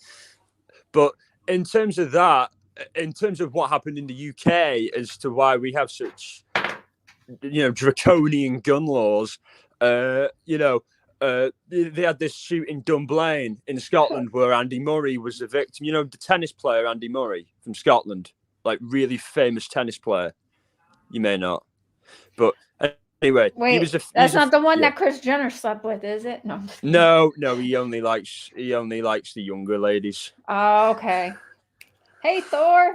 But in terms of that, in terms of what happened in the UK as to why we have such, you know, draconian gun laws, they had this shoot in Dunblane in Scotland where Andy Murray was the victim. You know, the tennis player Andy Murray from Scotland, like really famous tennis player. You may not, but anyway, wait, that's not the one that Kris Jenner slept with, is it? No, he only likes the younger ladies. Oh, okay. Hey, Thor.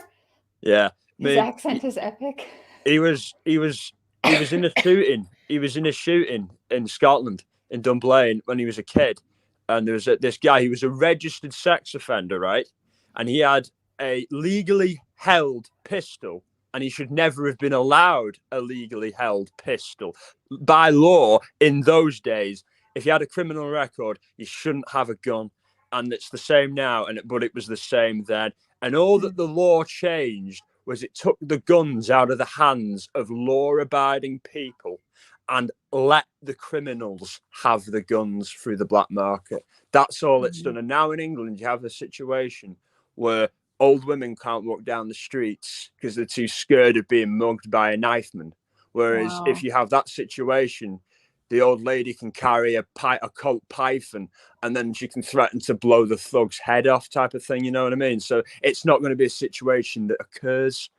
Yeah, his accent is epic. He was in a shooting. He was in a shooting in Scotland in Dunblane when he was a kid, and there was this guy. He was a registered sex offender, right? And he had a legally held pistol. And he should never have been allowed a legally held pistol. By law, in those days, if you had a criminal record, you shouldn't have a gun. And it's the same now, but it was the same then. And all that the law changed was it took the guns out of the hands of law-abiding people and let the criminals have the guns through the black market. That's all it's done. And now in England, you have a situation where old women can't walk down the streets because they're too scared of being mugged by a knifeman. Whereas if you have that situation, the old lady can carry a Colt Python and then she can threaten to blow the thug's head off, type of thing. You know what I mean? So it's not going to be a situation that occurs.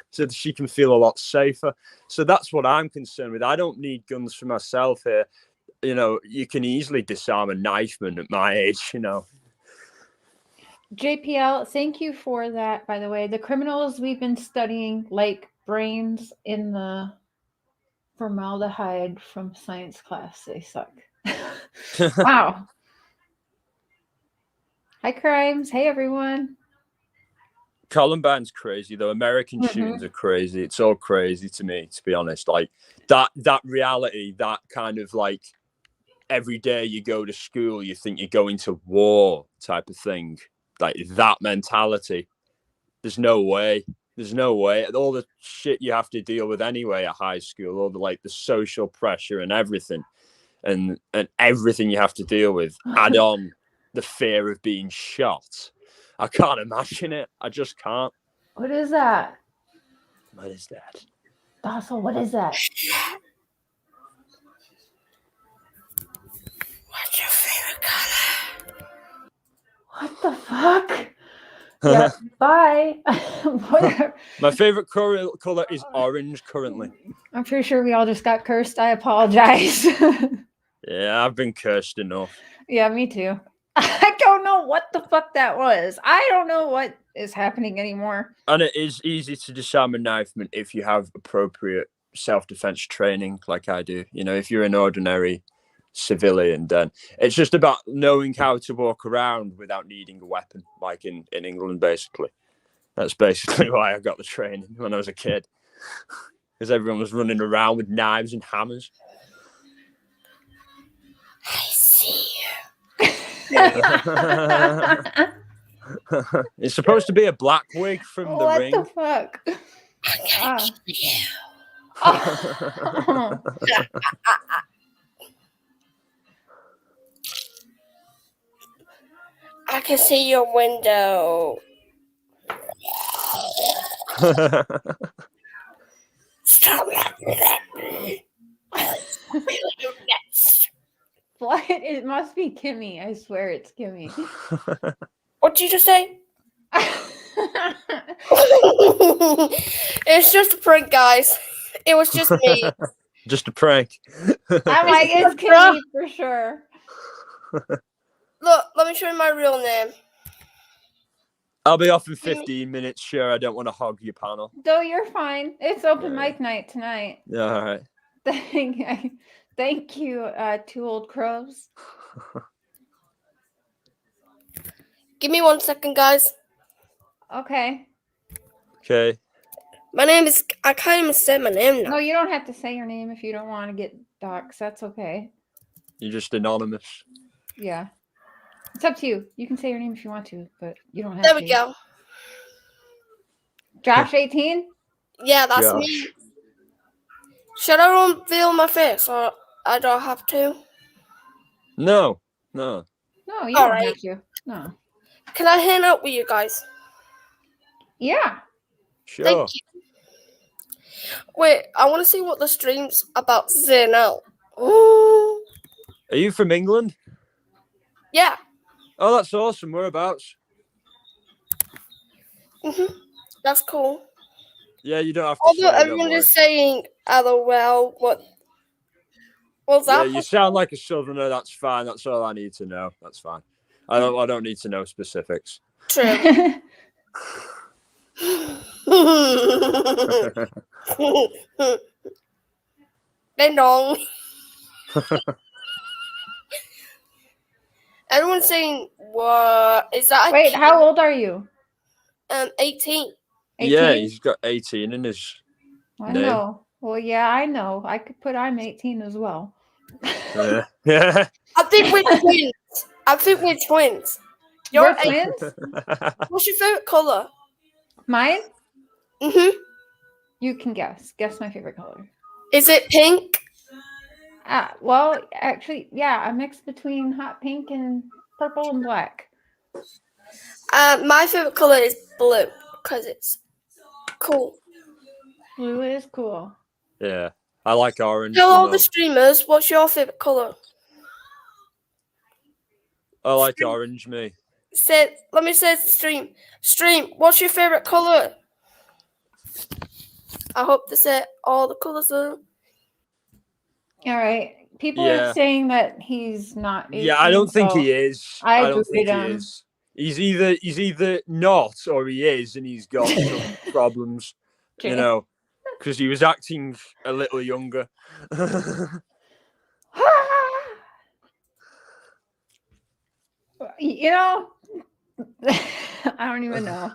So she can feel a lot safer. So that's what I'm concerned with. I don't need guns for myself here. You know, you can easily disarm a knifeman at my age, you know. JPL, thank you for that, by the way. The criminals we've been studying, like brains in the formaldehyde from science class, they suck. Wow. Hi, Crimes. Hey, everyone. Columbine's crazy, though. American shootings are crazy. It's all crazy to me, to be honest. Like that reality, that kind of like every day you go to school, you think you're going to war type of thing. Like that mentality. There's no way. There's no way. All the shit you have to deal with anyway at high school, all the social pressure and everything, and everything you have to deal with. Add on the fear of being shot. I can't imagine it. I just can't. What is that? What is that? Docile, what is that? What's your favorite color? What the fuck? Yeah, bye. My favorite color is orange currently. I'm pretty sure we all just got cursed. I apologize. Yeah, I've been cursed enough. Yeah, me too. I don't know what the fuck that was. I don't know what is happening anymore. And it is easy to disarm a knifeman if you have appropriate self-defense training like I do. You know, if you're an ordinary civilian, then it's just about knowing how to walk around without needing a weapon, like in England, basically. That's basically why I got the training when I was a kid, because everyone was running around with knives and hammers. I see It's supposed to be a black wig from The What Ring. the fuck? you. I'm gonna kill you. Oh. I can see your window. Stop laughing at me. What? It must be Kimmy. I swear it's Kimmy. What did you just say? It's just a prank, guys. It was just me. Just a prank. I'm like, it's Kimmy for sure. Look, let me show you my real name. I'll be off in 15 minutes. Sure, I don't want to hog your panel. No, you're fine. It's open mic night tonight. Yeah, all right. Thank you, two old crows. Give me 1 second, guys. Okay. Okay. My name is... I can't even say my name now. No, you don't have to say your name if you don't want to get doxxed. That's okay. You're just anonymous. Yeah. It's up to you. You can say your name if you want to, but you don't have There to. we go. Josh 18? Yeah, that's Josh. me. Should I reveal my face or I don't have to? No, no. No, you All don't right. have to. No. Can I hang out with you guys? Yeah. Sure. Thank you. Wait, I want to see what the stream's about saying now. Ooh. Are you from England? Yeah. Oh, that's awesome. Whereabouts? That's cool. Yeah, you don't have to Although say, don't everyone worry. is saying, LOL, what's Yeah, that? you sound like a southerner. That's fine. That's all I need to know. That's fine. I don't need to know specifics. True. Ding dong. Everyone's saying, what? Is that a Wait, kid? how old are you? 18. 18? Yeah, he's got 18 in his. I name. know. Well, yeah, I know. I could put I'm 18 as well. Yeah. I think we're twins. You're We're 18. twins? What's your favorite color? Mine? You can guess. Guess my favorite color. Is it pink? Well, actually, yeah, a mix between hot pink and purple and black. My favorite color is blue because it's cool. Blue is cool. Yeah, I like orange. Tell all no. the streamers, what's your favorite color? I like orange, me. Let me say stream. Stream, what's your favorite color? I hope to say all the colors. All right. People Yeah. are saying that he's not 18, Yeah, I don't think so he is. I don't think booted he him. is. He's either not or he is, and he's got some problems. You Okay. know, because he was acting a little younger. You know, I don't even know.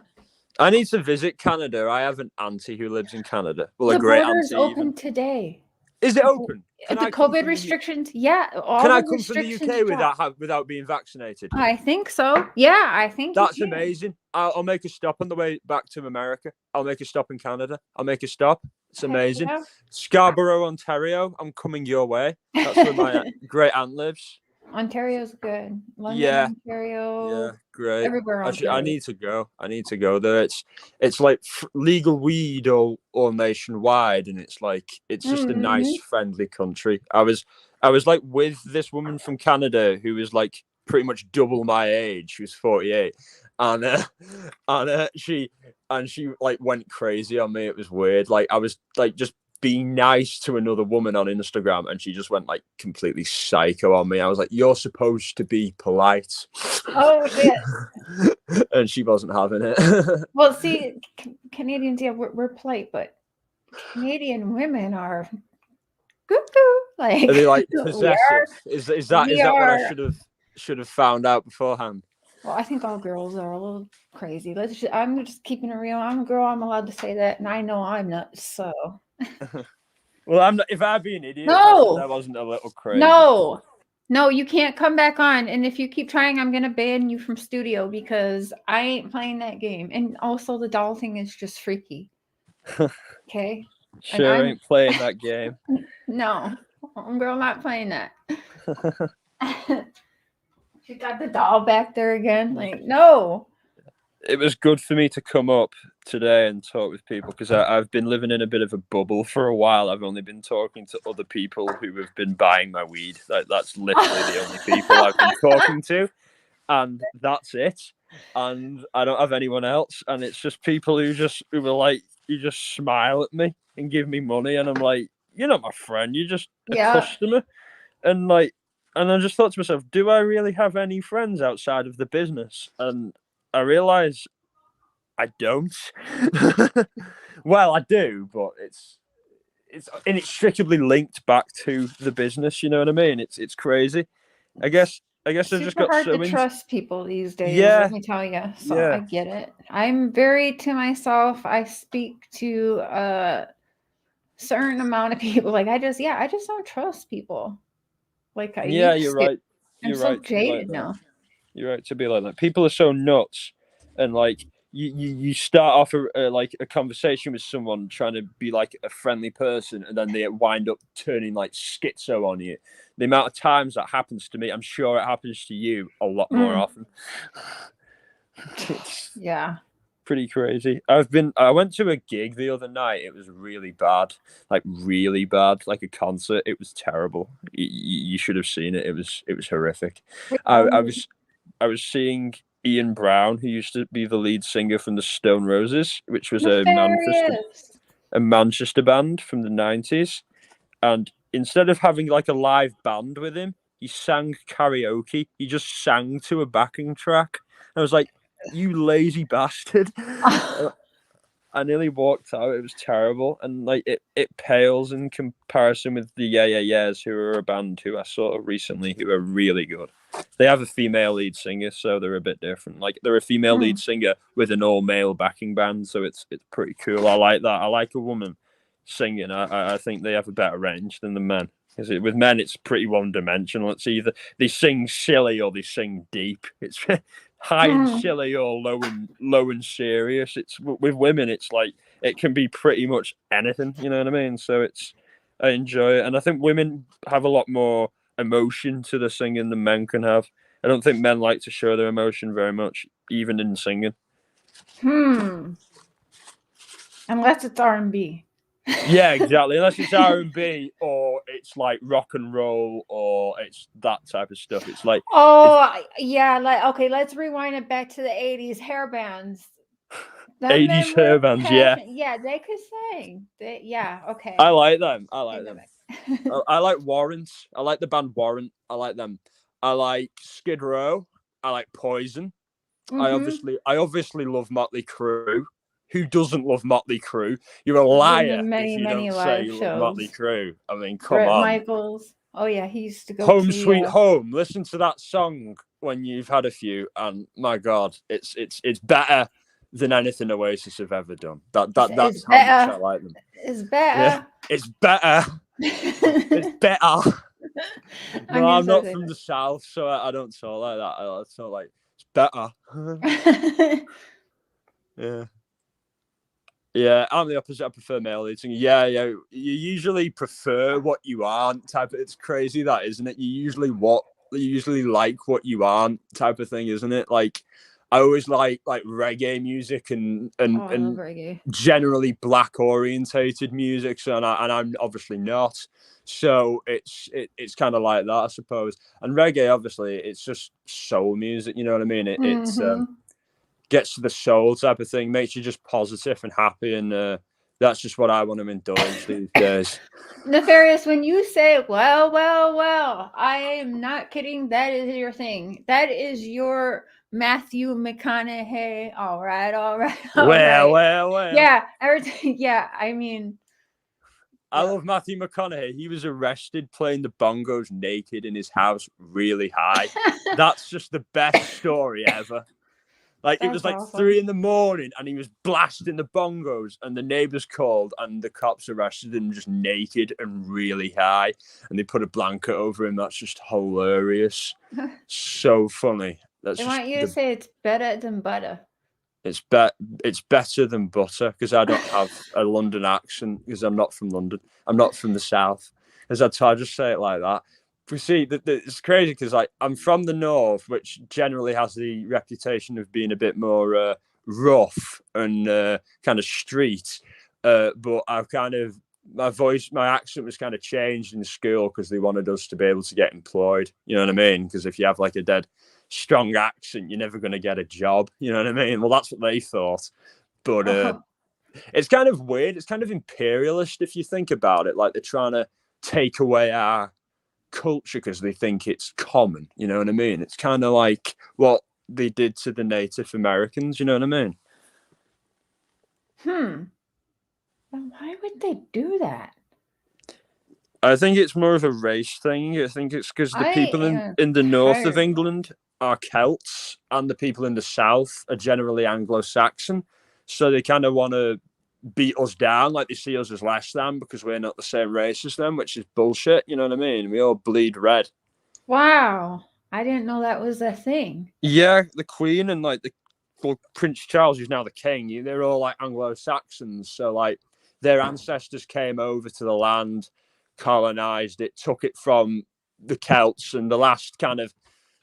I need to visit Canada. I have an auntie who lives in Canada. Well, The a great border's auntie. open even. today. Is it open? Can The I come COVID from the- restrictions, yeah. All Can the I come from the restrictions UK dropped. without being vaccinated? I think so. Yeah, I think you That's can. amazing. I'll make a stop on the way back to America. I'll make a stop in Canada. I'll make a stop. It's amazing. Yeah. Scarborough, Ontario. I'm coming your way. That's where my great aunt lives. Ontario's good. London, Yeah. Ontario. Yeah, great. Everywhere. Actually, I Ontario. need to go. I need to go there. It's like legal weed all nationwide, and it's just a nice, friendly country. I was like with this woman from Canada who was like pretty much double my age. She was 48, and she like went crazy on me. It was weird. Like I was like just being nice to another woman on Instagram, and she just went like completely psycho on me. I was like, "You're supposed to be polite." Oh shit. And she wasn't having it. Well, see, Canadians, yeah, we're polite, but Canadian women are cuckoo. Like, Are they like we possessive? Is that we what I are- should have found out beforehand? Well, I think all girls are a little crazy. I'm just keeping it real. I'm a girl. I'm allowed to say that, and I know I'm not. So Well, I'm not. If I'd be an idiot, No! that wasn't a little crazy. No, you can't come back on. And if you keep trying, I'm gonna ban you from studio because I ain't playing that game. And also, the doll thing is just freaky. Okay. Cher ain't playing that game. No, girl, not playing that. She got the doll back there again. Like, no. It was good for me to come up today and talk with people because I've been living in a bit of a bubble for a while. I've only been talking to other people who have been buying my weed. That's literally the only people I've been talking to, and that's it. And I don't have anyone else. And it's just people who were like, you just smile at me and give me money, and I'm like, you're not my friend. You're just a customer. And like, and I just thought to myself, do I really have any friends outside of the business? And I realize I don't. Well, I do, but it's inextricably linked back to the business. You know what I mean? It's crazy. I guess I've just got hard so to trust people these days. Yeah. Let me tell you. So I get it. I'm very to myself. I speak to a certain amount of people. Like I just don't trust people. Like I Yeah, used you're to. right. I'm You're so right to be like jaded that. now. You're right to be like that. People are so nuts, and like you start off like a conversation with someone trying to be like a friendly person, and then they wind up turning like schizo on you. The amount of times that happens to me, I'm sure it happens to you a lot more often. Yeah. Pretty crazy. I went to a gig the other night. It was really bad, like a concert. It was terrible. You should have seen it. It was horrific. I was seeing Ian Brown, who used to be the lead singer from the Stone Roses, which was a Manchester band from the 90s. And instead of having like a live band with him, he sang karaoke. He just sang to a backing track. I was like, you lazy bastard. I nearly walked out. It was terrible. And like it pales in comparison with the Yeah Yeah Yeahs, who are a band who I saw recently who are really good. They have a female lead singer, so they're a bit different. Like they're a female lead singer with an all-male backing band, so it's pretty cool. I like that. I like a woman singing. I think they have a better range than the men. Because with men, it's pretty one-dimensional. It's either they sing silly or they sing deep. It's high and silly or low and serious. It's with women, it's like it can be pretty much anything. You know what I mean? So I enjoy it, and I think women have a lot more emotion to the singing than men can have. I don't think men like to show their emotion very much, even in singing. Unless it's R&B. Yeah, exactly. Unless it's R&B or it's like rock and roll or it's that type of stuff. It's like yeah, like okay, let's rewind it back to the 80s hair bands. 80s hair bands, yeah. Yeah, they could sing. Okay. I like them. I like them. I like Warrants. I like the band Warrant. I like them. I like Skid Row. I like Poison. I obviously love Motley Crue. Who doesn't love Motley Crue? You're a liar if you don't say you love Motley Crue. I mean, come Bret on. Michaels. Oh yeah, he used to go Home Sweet Home. Listen to that song when you've had a few, and my God, it's better than anything Oasis have ever done. That's how much I like them. It's better. Yeah, it's better. It's better. No, I'm not from the South, so I don't talk like that. I talk like it's better. Yeah. Yeah, I'm the opposite. I prefer male lead singer. Yeah. You usually prefer what you aren't type of. It's crazy that, isn't it? You usually like what you aren't type of thing, isn't it? Like, I always like reggae music and reggae. Generally black orientated music. So and I'm obviously not. So it's kind of like that, I suppose. And reggae, obviously, it's just soul music. You know what I mean? It's gets to the soul type of thing, makes you just positive and happy, and that's just what I want to indulge these days. Nefarious, when you say, well, I am not kidding, that is your thing. That is your Matthew McConaughey. All right. Well. Yeah, everything. Yeah, I mean, I love Matthew McConaughey. He was arrested playing the bongos naked in his house really high. That's just the best story ever. Like, it was like awesome. 3 a.m. and he was blasting the bongos, and the neighbors called and the cops arrested him just naked and really high. And they put a blanket over him. That's just hilarious. So funny. That's They just want you to say it's better than butter. It's better than butter, because I don't have a London accent, because I'm not from London. I'm not from the South. I just say it like that. We see that it's crazy, because like I'm from the North, which generally has the reputation of being a bit more rough and kind of street. But I've kind of my accent was kind of changed in school because they wanted us to be able to get employed. You know what I mean? Because if you have like a dead strong accent, you're never going to get a job. You know what I mean? Well, that's what they thought. But it's kind of weird. It's kind of imperialist if you think about it. Like, they're trying to take away our culture because they think it's common. You know what I mean? It's kind of like what they did to the Native Americans. You know what I mean? Why would they do that? I think it's more of a race thing. I think it's because the people in the north of England are Celts, and the people in the south are generally Anglo-Saxon. So they kind of want to beat us down, like they see us as less than, because we're not the same race as them, which is bullshit. You know what I mean? We all bleed red. Wow. I didn't know that was a thing. Yeah, the Queen and like Prince Charles, who's now the King, they're all like Anglo-Saxons. So like their ancestors came over to the land, colonized it, took it from the Celts, and the last kind of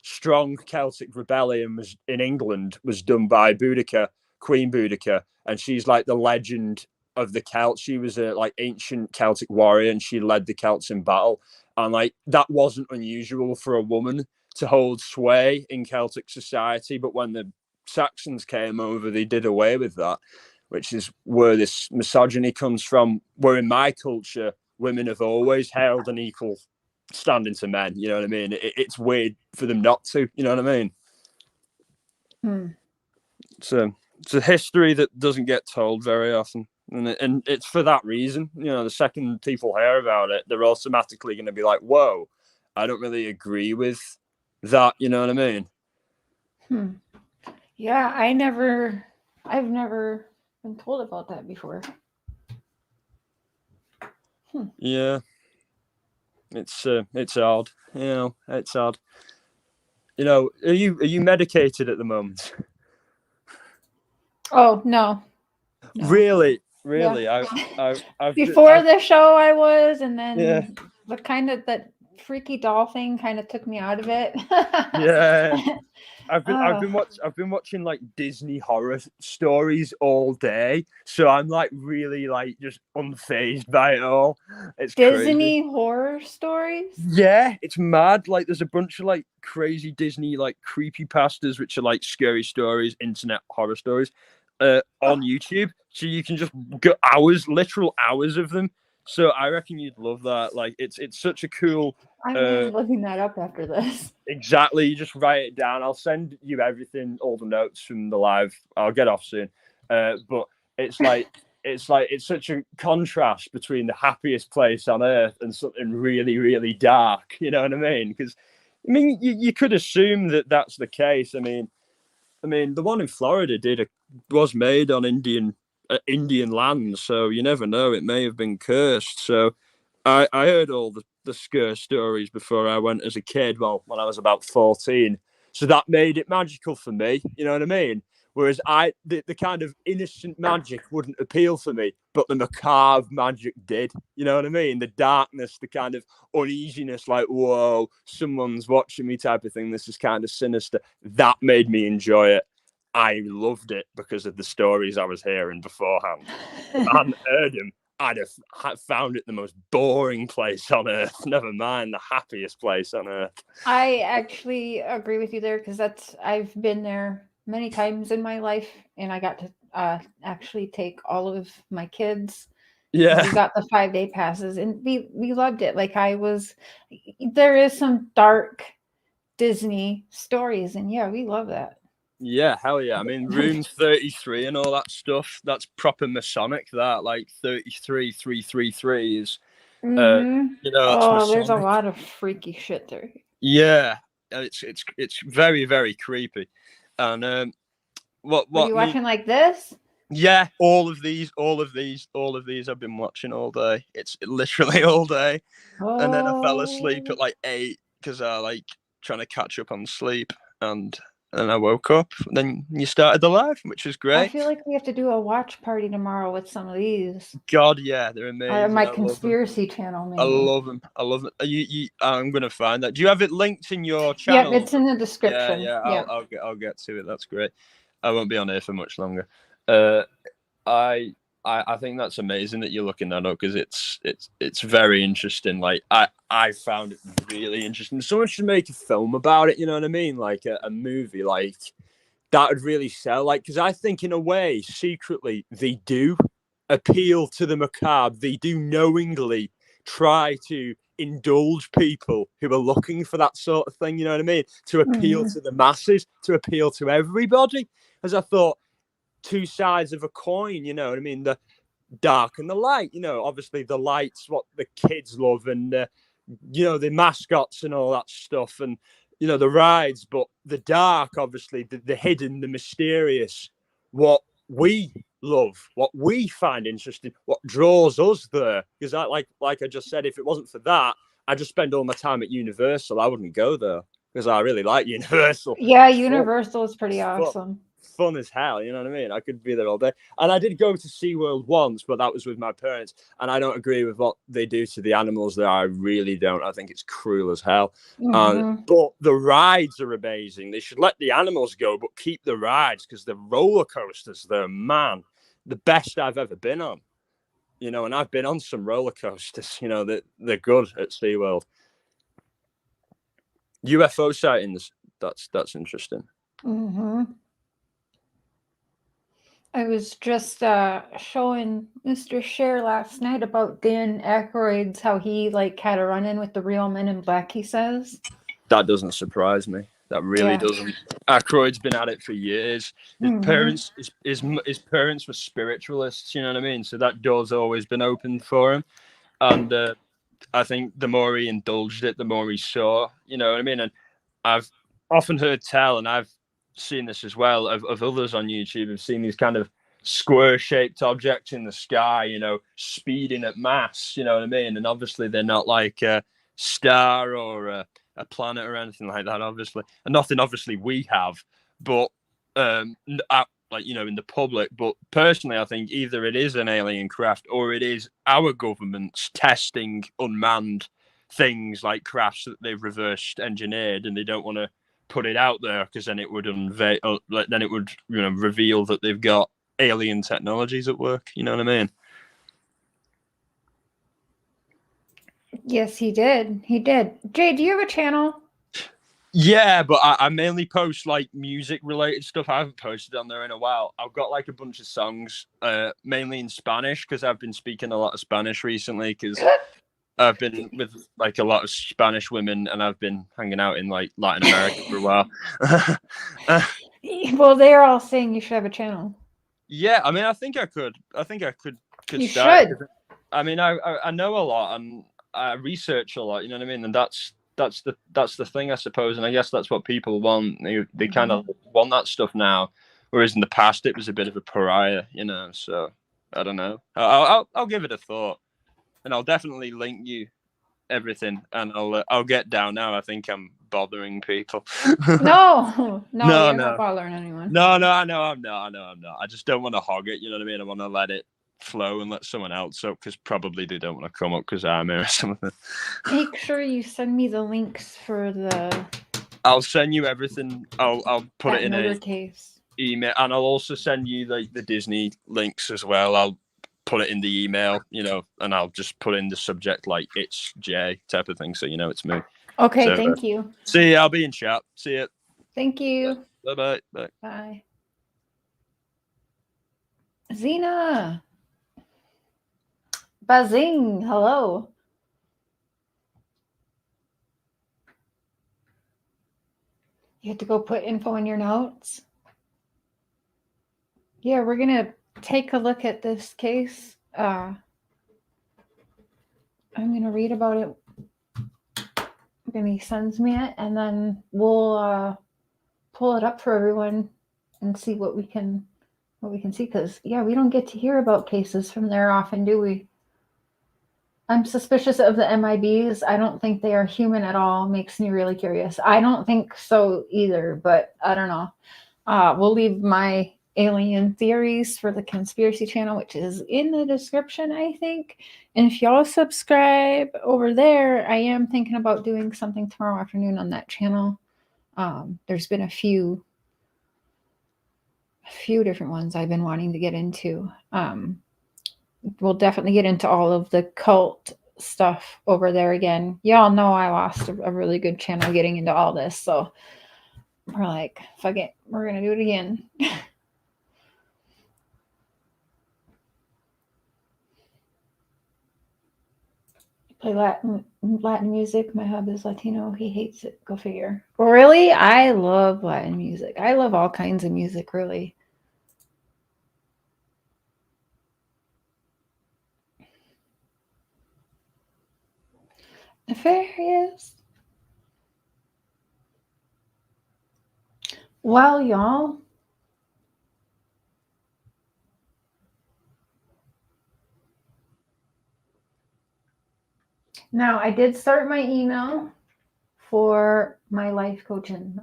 strong Celtic rebellion was in England was done by Boudica, Queen Boudica, and she's like the legend of the Celts. She was a like ancient Celtic warrior, and she led the Celts in battle. And like that wasn't unusual for a woman to hold sway in Celtic society, but when the Saxons came over, they did away with that, which is where this misogyny comes from. Where in my culture, women have always held an equal standing to men. You know what I mean? It's weird for them not to. You know what I mean? So it's a history that doesn't get told very often, and it's for that reason. You know, the second people hear about it, they're automatically going to be like, "Whoa, I don't really agree with that." You know what I mean? Yeah, I've never been told about that before. Yeah, it's odd. You know, it's odd. You know, are you medicated at the moment? Oh no. Really? Yeah. I've before the show I was, and then the kind of that freaky doll thing kind of took me out of it. Yeah. I've been watching like Disney horror stories all day, so I'm like really like just unfazed by it all. It's Disney crazy. horror stories. Yeah, it's mad. Like there's a bunch of like crazy Disney like creepypastas, which are like scary stories, internet horror stories, on YouTube. So you can just go literal hours of them. So I reckon you'd love that. Like it's such a cool. I'm looking that up after this. Exactly. You just write it down. I'll send you everything, all the notes from the live. I'll get off soon. But it's such a contrast between the happiest place on earth and something really, really dark. You know what I mean? Because I mean, you could assume that that's the case. I mean, the one in Florida was made on Indian land, so you never know. It may have been cursed. So I heard all the scare stories before I went as a kid. Well, when I was about 14, so that made it magical for me. You know what I mean? Whereas the kind of innocent magic wouldn't appeal for me, but the macabre magic did. You know what I mean? The darkness, the kind of uneasiness, like, whoa, someone's watching me type of thing. This is kind of sinister. That made me enjoy it. I loved it because of the stories I was hearing beforehand. If I hadn't heard them, I'd have found it the most boring place on earth. Never mind the happiest place on earth. I actually agree with you there, because I've been there many times in my life, and I got to actually take all of my kids. Yeah, we got the 5-day passes, and we loved it. Like there is some dark Disney stories, and yeah, we love that. Yeah, hell yeah. I mean, room 33 and all that stuff, that's proper Masonic, that. Like 33333 is, Mm-hmm. you know, that's Oh, there's a Masonic. lot of freaky shit there. Yeah, it's very, very creepy. And what Are you me watching like this? yeah, all of these I've been watching all day. It's literally all day. And then I fell asleep Oh. at like 8 because I like trying to catch up on sleep, and I woke up. Then you started the live, which was I great. feel like we have to do a watch party tomorrow with some of these. God, yeah, they're amazing. My I love them. conspiracy channel, I maybe. love them. I love it. I'm gonna find that. Do you have it linked in your Yeah, channel? it's in the Yeah, description. yeah. Yeah. I'll get to it. That's great. I won't be on here for much longer. I think that's amazing that you're looking that up, because it's very interesting. Like I found it really interesting. Someone should make a film about it. You know what I mean? Like a movie like that would really sell. Like, because I think in a way, secretly, they do appeal to the macabre. They do knowingly try to indulge people who are looking for that sort of thing. You know what I mean? To appeal to the masses, to appeal to everybody. As I thought, two sides of a coin, you know what I mean? The dark and the light, you know, obviously the light's what the kids love, and you know, the mascots and all that stuff, and you know, the rides, but the dark, obviously the hidden, the mysterious, what we love, what we find interesting, what draws us there. Because I like I just said, if it wasn't for that, I just spend all my time at Universal. I wouldn't go there because I really like Universal. Yeah, Universal is pretty Fun. awesome. Fun as hell, you know what I mean? I could be there all day. And I did go to SeaWorld once, but that was with my parents, and I don't agree with what they do to the animals there. I really don't. I think it's cruel as hell. But the rides are amazing. They should let the animals go, but keep the rides, because the roller coasters, they're, man, the best I've ever been on. You know, and I've been on some roller coasters, you know, that they're good at SeaWorld. UFO sightings, that's interesting. I was just showing Mr. Cher last night about Dan Aykroyd's, how he like had a run-in with the real Men in Black, he says. That doesn't surprise me. That really doesn't. Aykroyd's been at it for years. His parents, his parents were spiritualists, you know what I mean? So that door's always been open for him. And I think the more he indulged it, the more he saw, you know what I mean? And I've often heard tell, and I've seen this as well, of others on YouTube, have seen these kind of square-shaped objects in the sky, you know, speeding at mass, you know what I mean? And obviously they're not like a star or a planet or anything like that, obviously. And nothing, obviously, we have, but like, you know, in the public. But personally, I think either it is an alien craft or it is our governments testing unmanned things like crafts that they've reversed engineered, and they don't want to put it out there because then it would then it would, you know, reveal that they've got alien technologies at work. You know what I mean? Yes, he did. He did. Jay, do you have a channel? Yeah, but I mainly post like music related stuff. I haven't posted on there in a while. I've got like a bunch of songs, mainly in Spanish, because I've been speaking a lot of Spanish recently, because I've been with like a lot of Spanish women, and I've been hanging out in like Latin America for a while. Well, they're all saying you should have a channel. Yeah, I mean, I think I could You start. should. I mean, I know a lot and I research a lot. You know what I mean? And that's the thing, I suppose. And I guess that's what people want. They kind of want that stuff now, whereas in the past it was a bit of a pariah. You know, so I don't know. I'll give it a thought. And I'll definitely link you everything, and I'll get down now. I think I'm bothering people. No, No, you're not bothering anyone. No, I know I'm not. I just don't want to hog it. You know what I mean? I want to let it flow and let someone else up, because probably they don't want to come up because I'm here or something. Make sure you send me the links for the. I'll send you everything. I'll put it in a case email, and I'll also send you like the Disney links as well. I'll put it in the email, you know, and I'll just put in the subject like it's Jay type of thing, so you know it's me. Okay, so, thank you. See you. I'll be in chat. See you. Thank you. Bye. Bye. Zena. Buzzing. Hello. You have to go put info in your notes. yeah, we're gonna take a look at this case. I'm gonna read about it when he sends me it, and then we'll pull it up for everyone and see what we can see. Because yeah, we don't get to hear about cases from there often, do we? I'm suspicious of the MIBs. I don't think they are human at all. Makes me really curious. I don't think so either, but I don't know. We'll leave my alien theories for the conspiracy channel, which is in the description, I think. And if y'all subscribe over there, I am thinking about doing something tomorrow afternoon on that channel. There's been a few different ones I've been wanting to get into. We'll definitely get into all of the cult stuff over there again. Y'all know I lost a really good channel getting into all this, so we're like, fuck it, we're gonna do it again. Play Latin music. My hub is Latino. He hates it. Go figure. Really? I love Latin music. I love all kinds of music, really. Nefarious. Well, y'all. Now, I did start my email for my life coaching.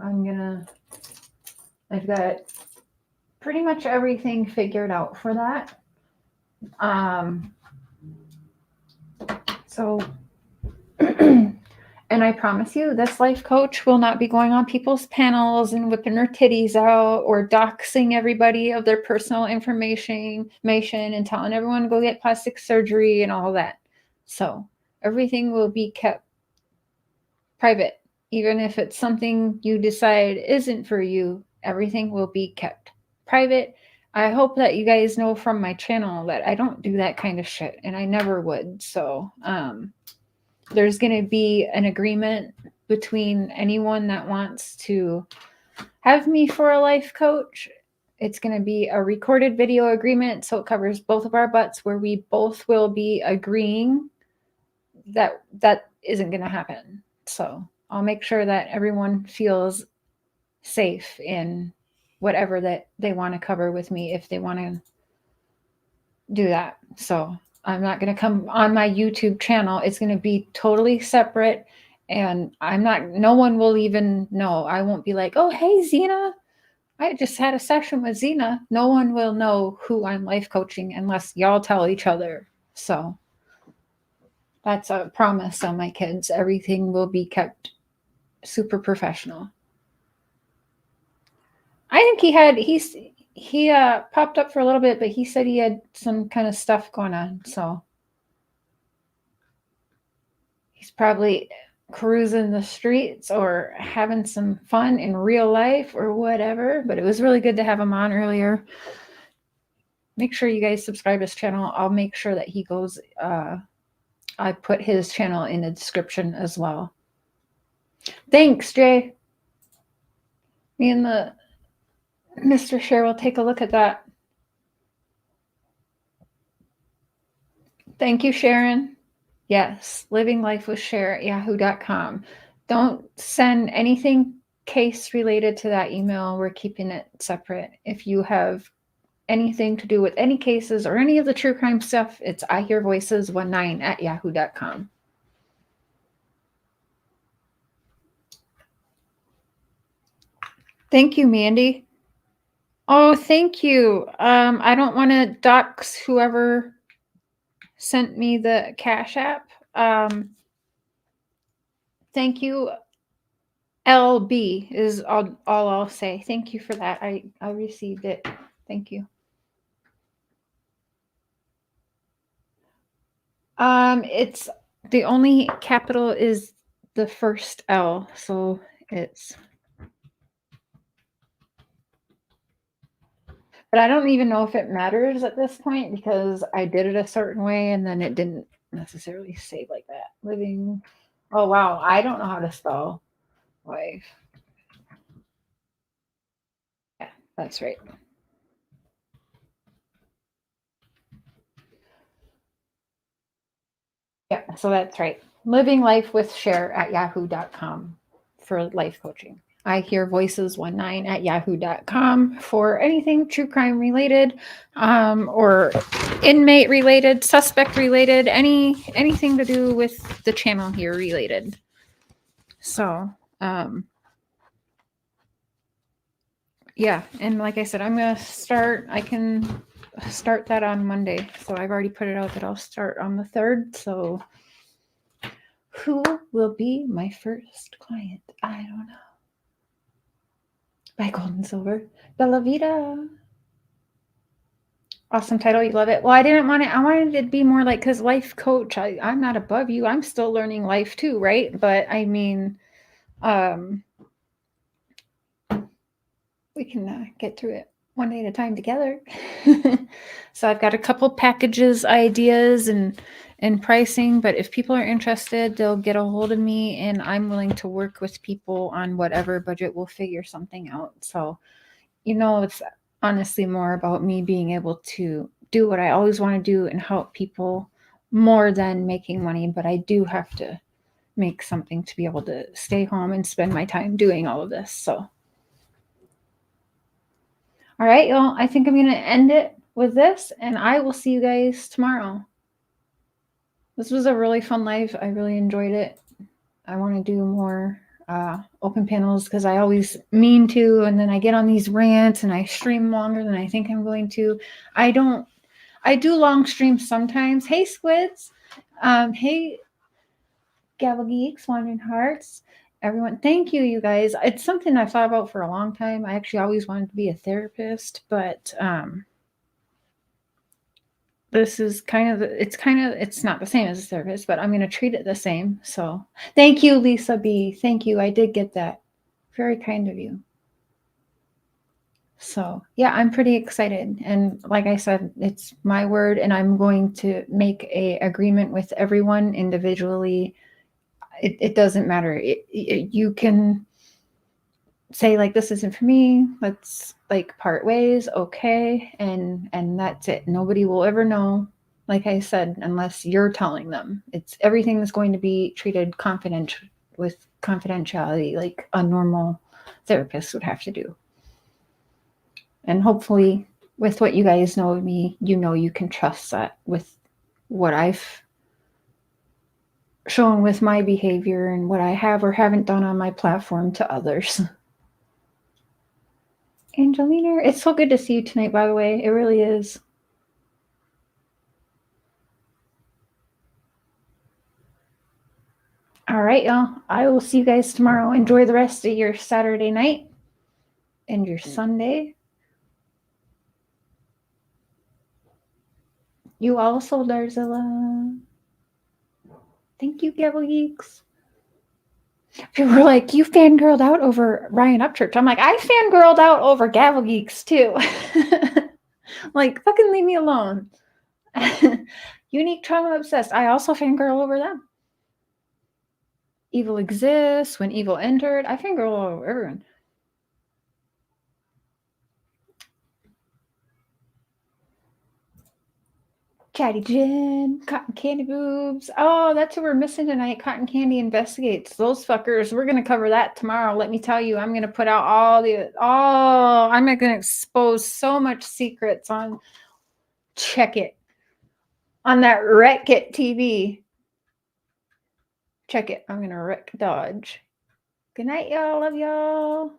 I've got pretty much everything figured out for that. So, and I promise you, this life coach will not be going on people's panels and whipping her titties out or doxing everybody of their personal information and telling everyone to go get plastic surgery and all that. So everything will be kept private. Even if it's something you decide isn't for you, everything will be kept private. I hope that you guys know from my channel that I don't do that kind of shit, and I never would. So there's going to be an agreement between anyone that wants to have me for a life coach. It's going to be a recorded video agreement, so it covers both of our butts, where we both will be agreeing that that isn't going to happen. So I'll make sure that everyone feels safe in whatever that they want to cover with me if they want to do that. So I'm not going to come on my YouTube channel. It's going to be totally separate, and no one will even know. I won't be like, oh, hey, Zena, I just had a session with Zena. No one will know who I'm life coaching unless y'all tell each other. So that's a promise on my kids. Everything will be kept super professional. I think he popped up for a little bit, but he said he had some kind of stuff going on. So he's probably cruising the streets or having some fun in real life or whatever. But it was really good to have him on earlier. Make sure you guys subscribe to his channel. I'll make sure that he goes. I put his channel in the description as well. Thanks, Jay. Me and the Mr. Cher will take a look at that. Thank you, Sharon. Yes, living life with Cher at yahoo.com. Don't send anything case related to that email. We're keeping it separate. If you have anything to do with any cases or any of the true crime stuff, it's ihearvoices19 at yahoo.com. Thank you, Mandy. Oh, thank you. I don't want to dox whoever sent me the Cash App. Thank you. LB is all I'll say. Thank you for that. I received it. Thank you. It's the only capital is the first L, so it's. But I don't even know if it matters at this point because I did it a certain way and then it didn't necessarily say like that. Living. Oh wow, I don't know how to spell life. Yeah, that's right. Yeah, so that's right. Living Life with Cher at yahoo.com for life coaching. I hear voices19 at yahoo.com for anything true crime related, or inmate related, suspect related, anything to do with the channel here related. So, yeah, and like I said, I can start that on Monday. So I've already put it out that I'll start on the 3rd. So who will be my first client? I don't know. By Gold and Silver. Bella Vita. Awesome title. You love it. Well, I didn't want it. I wanted it to be more like, because life coach, I'm not above you. I'm still learning life too, right? But I mean, we can get through it one day at a time together. So I've got a couple packages, ideas, and pricing. But if people are interested, they'll get a hold of me, and I'm willing to work with people on whatever budget. We'll figure something out. So, it's honestly more about me being able to do what I always want to do and help people more than making money. But I do have to make something to be able to stay home and spend my time doing all of this. So, all right, y'all, I think I'm going to end it with this, and I will see you guys tomorrow. This was a really fun live. I really enjoyed it. I want to do more open panels because I always mean to, and then I get on these rants and I stream longer than I think I'm going to. I do long streams sometimes. Hey, Squids. Hey, Gavel Geeks, Wandering Hearts. Everyone, thank you, you guys. It's something I've thought about for a long time. I actually always wanted to be a therapist, but this is it's not the same as a therapist, but I'm going to treat it the same. So thank you, Lisa B. Thank you. I did get that. Very kind of you. So yeah, I'm pretty excited. And like I said, it's my word, and I'm going to make a agreement with everyone individually. It doesn't matter. You can say like, this isn't for me. Let's like part ways. Okay. And that's it. Nobody will ever know. Like I said, unless you're telling them, everything is going to be treated confidential with confidentiality, like a normal therapist would have to do. And hopefully with what you guys know of me, you can trust that with what I've shown with my behavior and what I have or haven't done on my platform to others. Angelina, it's so good to see you tonight, by the way. It really is. All right, y'all. I will see you guys tomorrow. Enjoy the rest of your Saturday night and your Sunday. You also, Darzilla. Thank you, Gavel Geeks. People were like, you fangirled out over Ryan Upchurch. I'm like, I fangirled out over Gavel Geeks too. Like, fucking leave me alone. Unique Trauma Obsessed. I also fangirl over them. Evil exists. When evil entered, I fangirl over everyone. Chatty Jen, Cotton Candy Boobs. Oh, that's what we're missing tonight. Cotton Candy Investigates. Those fuckers. We're going to cover that tomorrow. Let me tell you, I'm going to put out I'm going to expose so much secrets on Check It. On that Wreck It TV. Check it. I'm going to wreck Dodge. Good night, y'all. Love y'all.